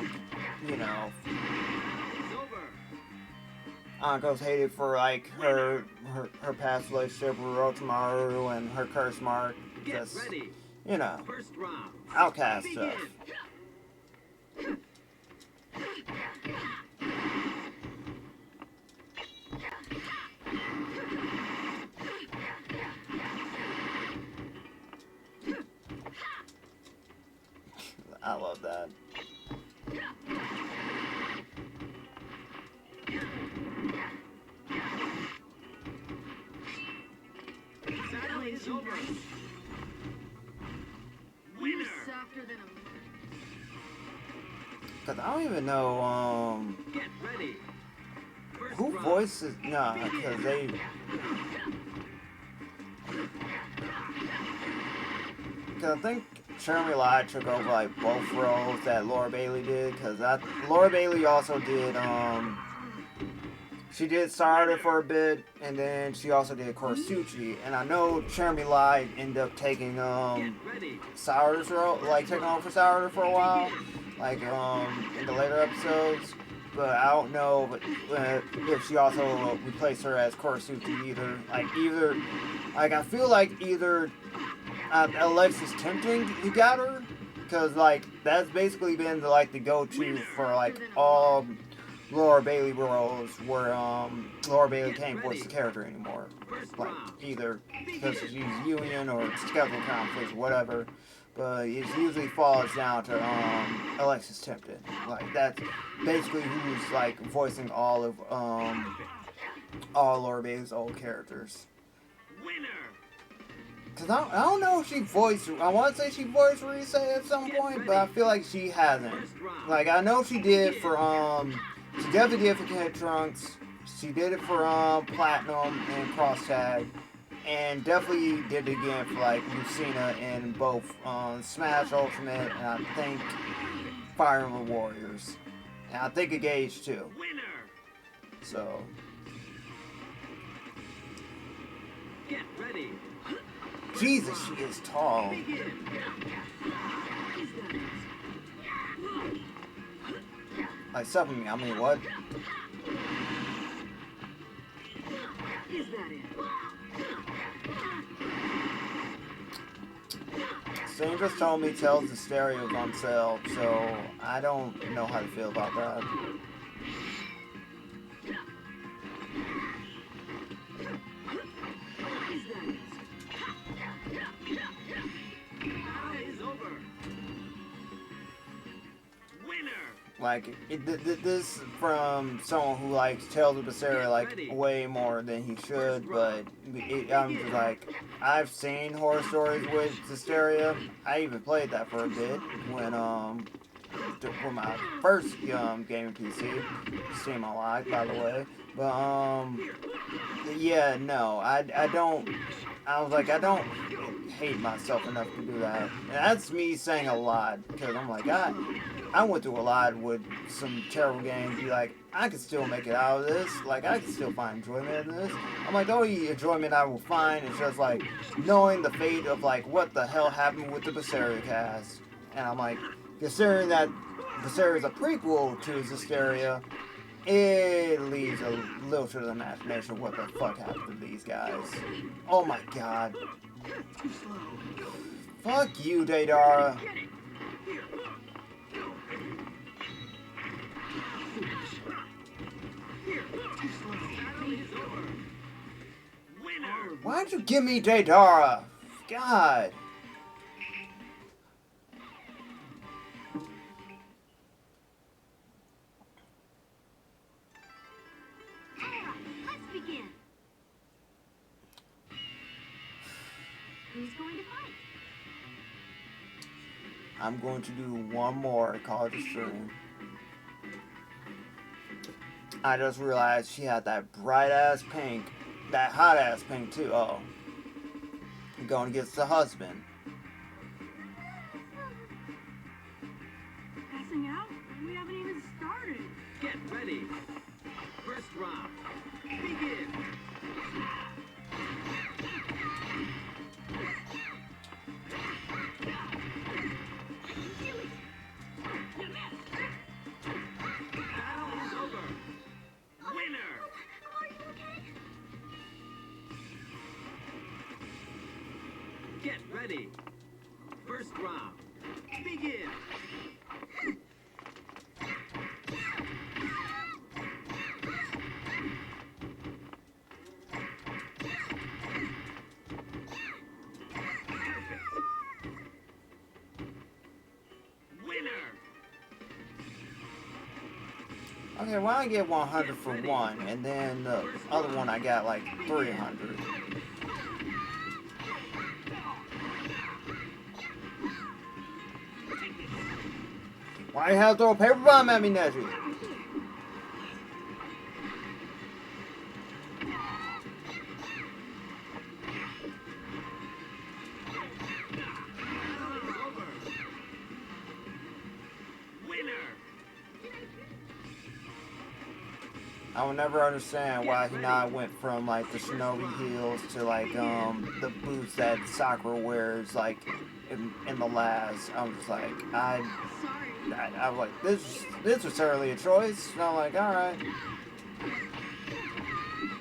Anko's hated for like her past relationship with Orochimaru and her curse mark. Just, outcast stuff. I love that. Winner. softer than a... Cause I don't even know Get ready. First who round. voices. Nah, cause they. Cause I think Jeremy Lai took over like both roles that Laura Bailey did. Cause Laura Bailey also did she did Sarada for a bit, and then she also did Korsuchi. And I know Jeremy Lai ended up taking Get ready. Sarada's role, like taking over for Sarada for a while, like in the later episodes. But I don't know if she also replaced her as Korsuchi either. Like I feel like either Alexis Tempting you got her, because like that's basically been the go-to for like all Laura Bailey roles where Laura Bailey can't voice the character anymore. Like either because she's union or schedule conflicts, whatever. But it usually falls down to Alexis Tempton. Like that's basically who's like voicing all of all Laura Bailey's old characters. Winner. Cause I don't know if she voiced. I want to say she voiced Rise at some point, but I feel like she hasn't. Like I know she did for she definitely did for Kid Trunks. She did it for Platinum and Cross Tag, and definitely did it again for like Lucina in both Smash Ultimate and I think Fire Emblem Warriors, and I think Engage too. Winner. So Get ready. Jesus, she is tall. Begin. Like stuff me. I mean, what? Is that it? Same just told me Tales the Stereo's on sale, so I don't know how to feel about that. Is that it? Battle is over. Winner. Like, this from someone who likes Tales of Berseria like way more than he should, but I'm just like, I've seen horror stories with Hysteria. I even played that for a bit when my first gaming PC, Steam Unlocked, by the way. But yeah, no, I don't. I was like, I don't hate myself enough to do that. And that's me saying a lot, because I'm like, I went through a lot with some terrible games. Be like, I can still make it out of this. Like, I can still find enjoyment in this. I'm like, the only enjoyment I will find is just like knowing the fate of like what the hell happened with the Berseria cast. And I'm like, considering that Berseria is a prequel to Hysteria, it leaves a little to the imagination what the fuck happened to these guys. Oh my god. Fuck you, Daedara. Battle is over. Winner. Why'd you give me Daedara? God. Alright, let's begin. Who's going to fight? I'm going to do one more college stream. I just realized she had that bright ass pink, that hot ass pink too. Oh, going against the husband. Passing out? We haven't even started. Get ready. First round. Begin. Battle is over. Winner. Are you okay? Get ready. First round. Begin. Winner. Okay, well I get 100 for one, and then the other one I got like 300. Why you have to throw a paper bomb at me, Neji? I will never understand why Hinata went from like the shinobi heels to like the boots that Sakura wears like in the last. I'm just like I was like this was certainly a choice. And I'm like, all right.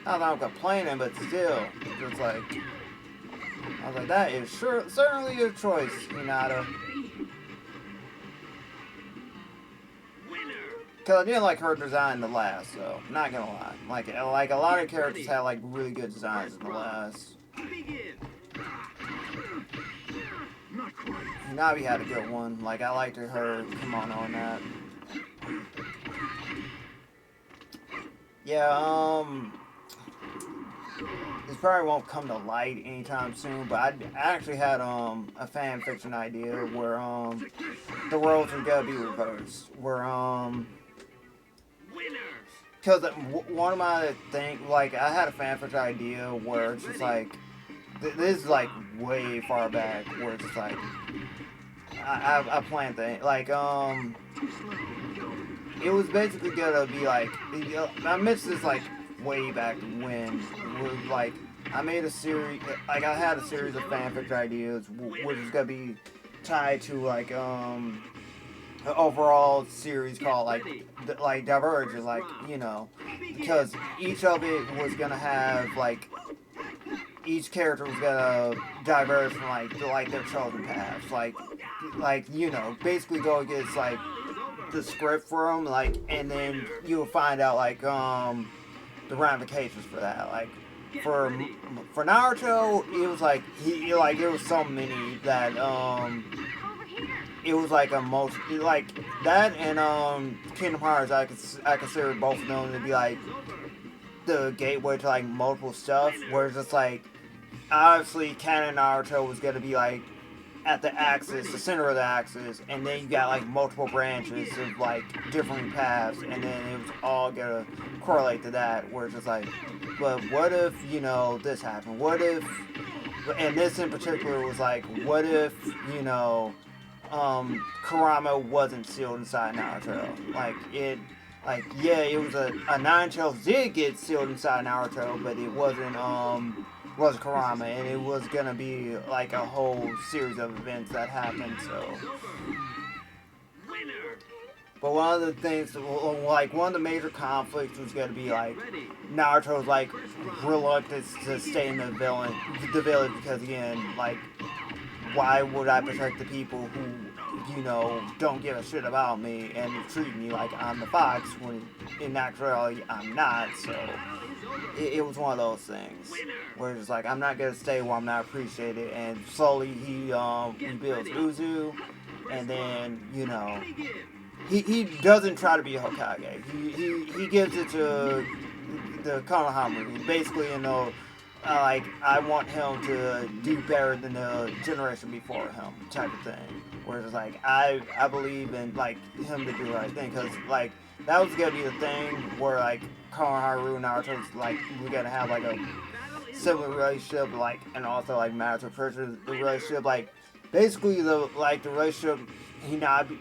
Not that I'm complaining, but still, it's like I was like that is certainly a choice, Hinata. Cause I didn't like her design in the last, so not gonna lie. Like a lot of characters had like really good designs in the last. Navi had a good one. Like I liked her kimono on that. Yeah, this probably won't come to light anytime soon, but I actually had a fan fiction idea where the roles are gonna be reversed. Where because one of my things, like, I had a fanfic idea where it's just like, this is like way far back, where it's just like, I planned things, like, it was basically gonna be like, I missed this like way back when, was like, I made a series, like, I had a series of fanfic ideas, which is gonna be tied to like, an overall series called like Diverge, like, you know, because each of it was gonna have like each character was gonna diverge from like their chosen paths, like you know, basically go against like the script for them, like, and then you'll find out like the ramifications for that, like. For Naruto, it was like like there was so many that it was like a most like that and Kingdom Hearts. I consider both of them to be like the gateway to like multiple stuff. Where it's just like obviously Canon Naruto was gonna be like at the axis, the center of the axis, and then you got like multiple branches of like different paths, and then it was all gonna correlate to that. Where it's just like, but what if you know this happened? What if, and this in particular was like, what if you know. Kurama wasn't sealed inside Naruto. Like, yeah, it was a nine-tails did get sealed inside Naruto, but it wasn't Kurama, and it was gonna be like a whole series of events that happened, so. But one of the things, like, one of the major conflicts was gonna be, like, Naruto's, like, reluctance to stay in the village because, again, like, why would I protect the people who, you know, don't give a shit about me and treat me like I'm the fox when in actuality I'm not, so it was one of those things where it's like I'm not gonna stay where I'm not appreciated, and slowly he builds Uzu, and then, you know, he doesn't try to be a Hokage. He gives it to the Konohamaru, basically, you know, like, I want him to do better than the generation before him, type of thing. Whereas it's like, I believe in, like, him to do the right thing, because, like, that was gonna be the thing where, like, Konohamaru and Naruto's, like, we're gonna have, like, a similar relationship, like, and also, like, Naruto Purchase, the relationship, like, basically, the relationship Hinabi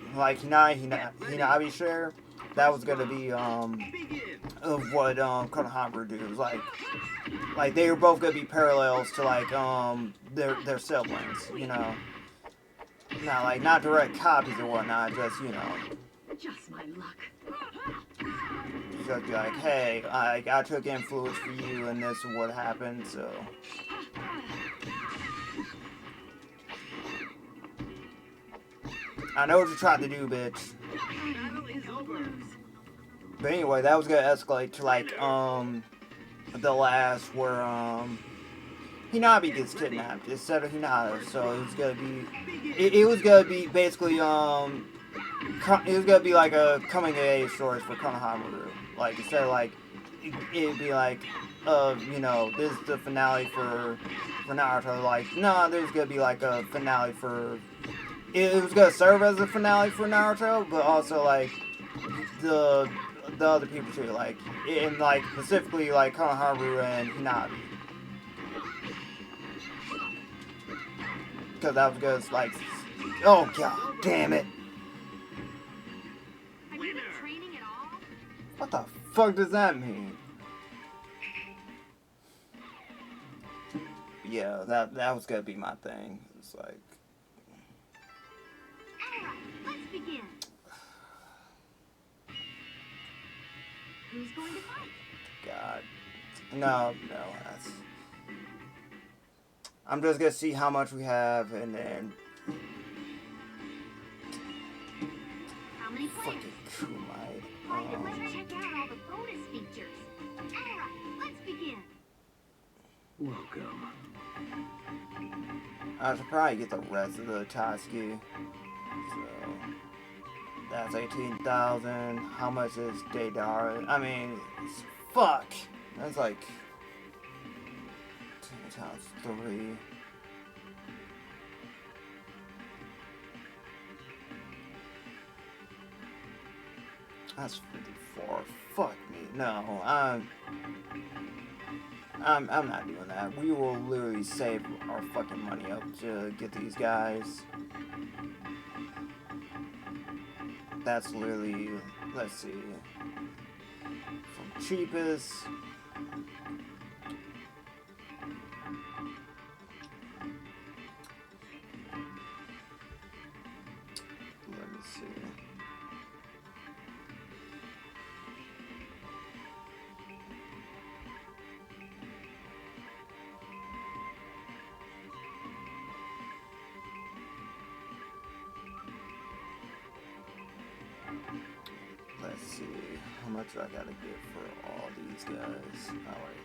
share, that was gonna be, of what, Konohamaru do. It was like, they were both gonna be parallels to, like, their siblings, you know? Not direct copies or whatnot, just, you know. Just my luck. Just be like, hey, I took influence for you and this is what happened, so. I know what you're trying to do, bitch. But anyway, that was gonna escalate to, like, the last where, Hinabi gets kidnapped instead of Hinata, so it was gonna be, it was gonna be basically, it was gonna be like a coming of age story for Konohamaru. Like, instead of like, it'd be like, you know, this is the finale for Naruto. Like, no, there's gonna be like a finale for it was gonna serve as a finale for Naruto, but also like the other people too, like in like specifically like Konohamaru and Hinabi, because that was good. Like, oh god, damn it! Have you been training at all? What the fuck does that mean? Yeah, that was gonna be my thing. It's like, Alright, let's begin. Who's going to fight? God, no, that's. I'm just gonna see how much we have, and then How many players? fucking Kumite. Let's check out all the bonus features. Alright, let's begin. Welcome. I should probably get the rest of the Tatsuki. So that's 18,000. How much is Deidara? I mean, fuck. That's like 10 times 3. That's 54. Fuck me. No, I'm not doing that. We will literally save our fucking money up to get these guys. That's literally, let's see, from cheapest. Let me see. Let's see, how much I gotta get for all these guys. Alright.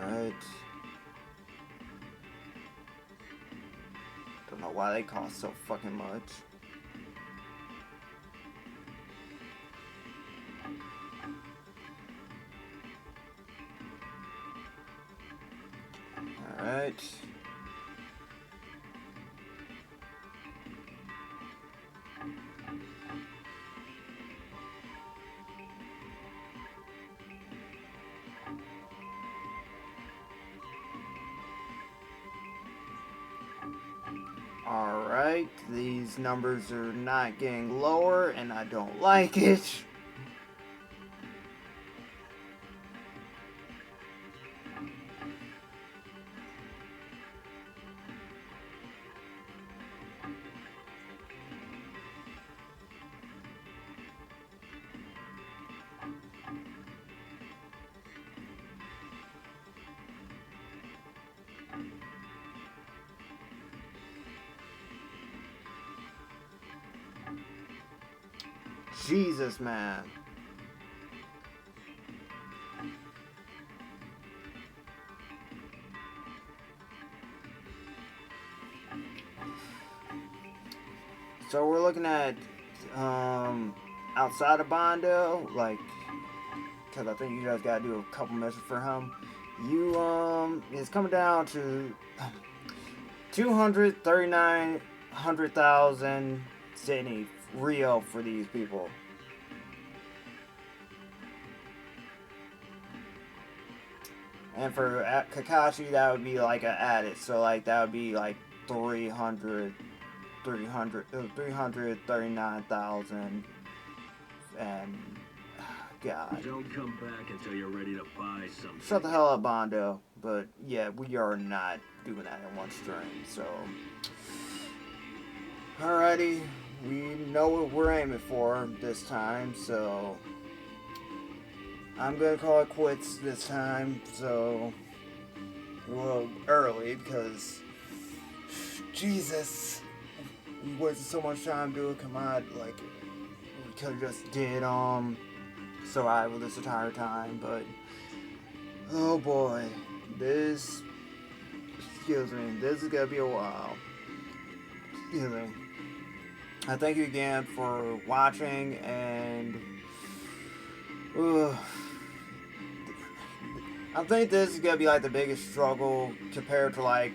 Alright. Don't know why they cost so fucking much. Alright. Alright, these numbers are not getting lower, and I don't like it. Jesus, man. So we're looking at outside of Bondo, like, because I think you guys gotta do a couple missions for him. You it's coming down to 239,000 Sydney Rio for these people. And for Kakashi, that would be like an added, so like that would be like 339,000, and God. Don't come back until you're ready to buy something. Shut the hell up, Bondo. But yeah, we are not doing that in one stream, so. Alrighty, we know what we're aiming for this time, so. I'm gonna call it quits this time, so. Well, early, because. Jesus. We wasted so much time doing command, like. We could have just did, survival this entire time, but. Oh boy. This. Excuse me, this is gonna be a while. Excuse me. I thank you again for watching, and uh, I think this is gonna be like the biggest struggle compared to like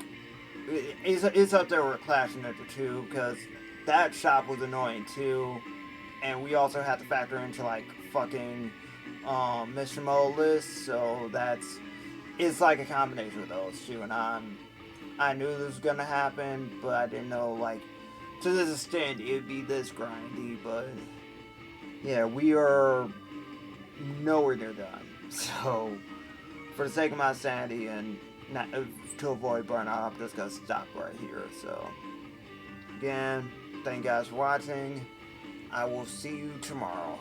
it's up there with Clash of Ninja 2 because that shop was annoying too, and we also had to factor into like fucking Mr. Mode list, so it's like a combination of those two, and I knew this was gonna happen, but I didn't know like to this extent it'd be this grindy, but yeah, we are nowhere near done. So for the sake of my sanity and not, to avoid burnout, I'm just gonna stop right here. So again, thank you guys for watching. I will see you tomorrow.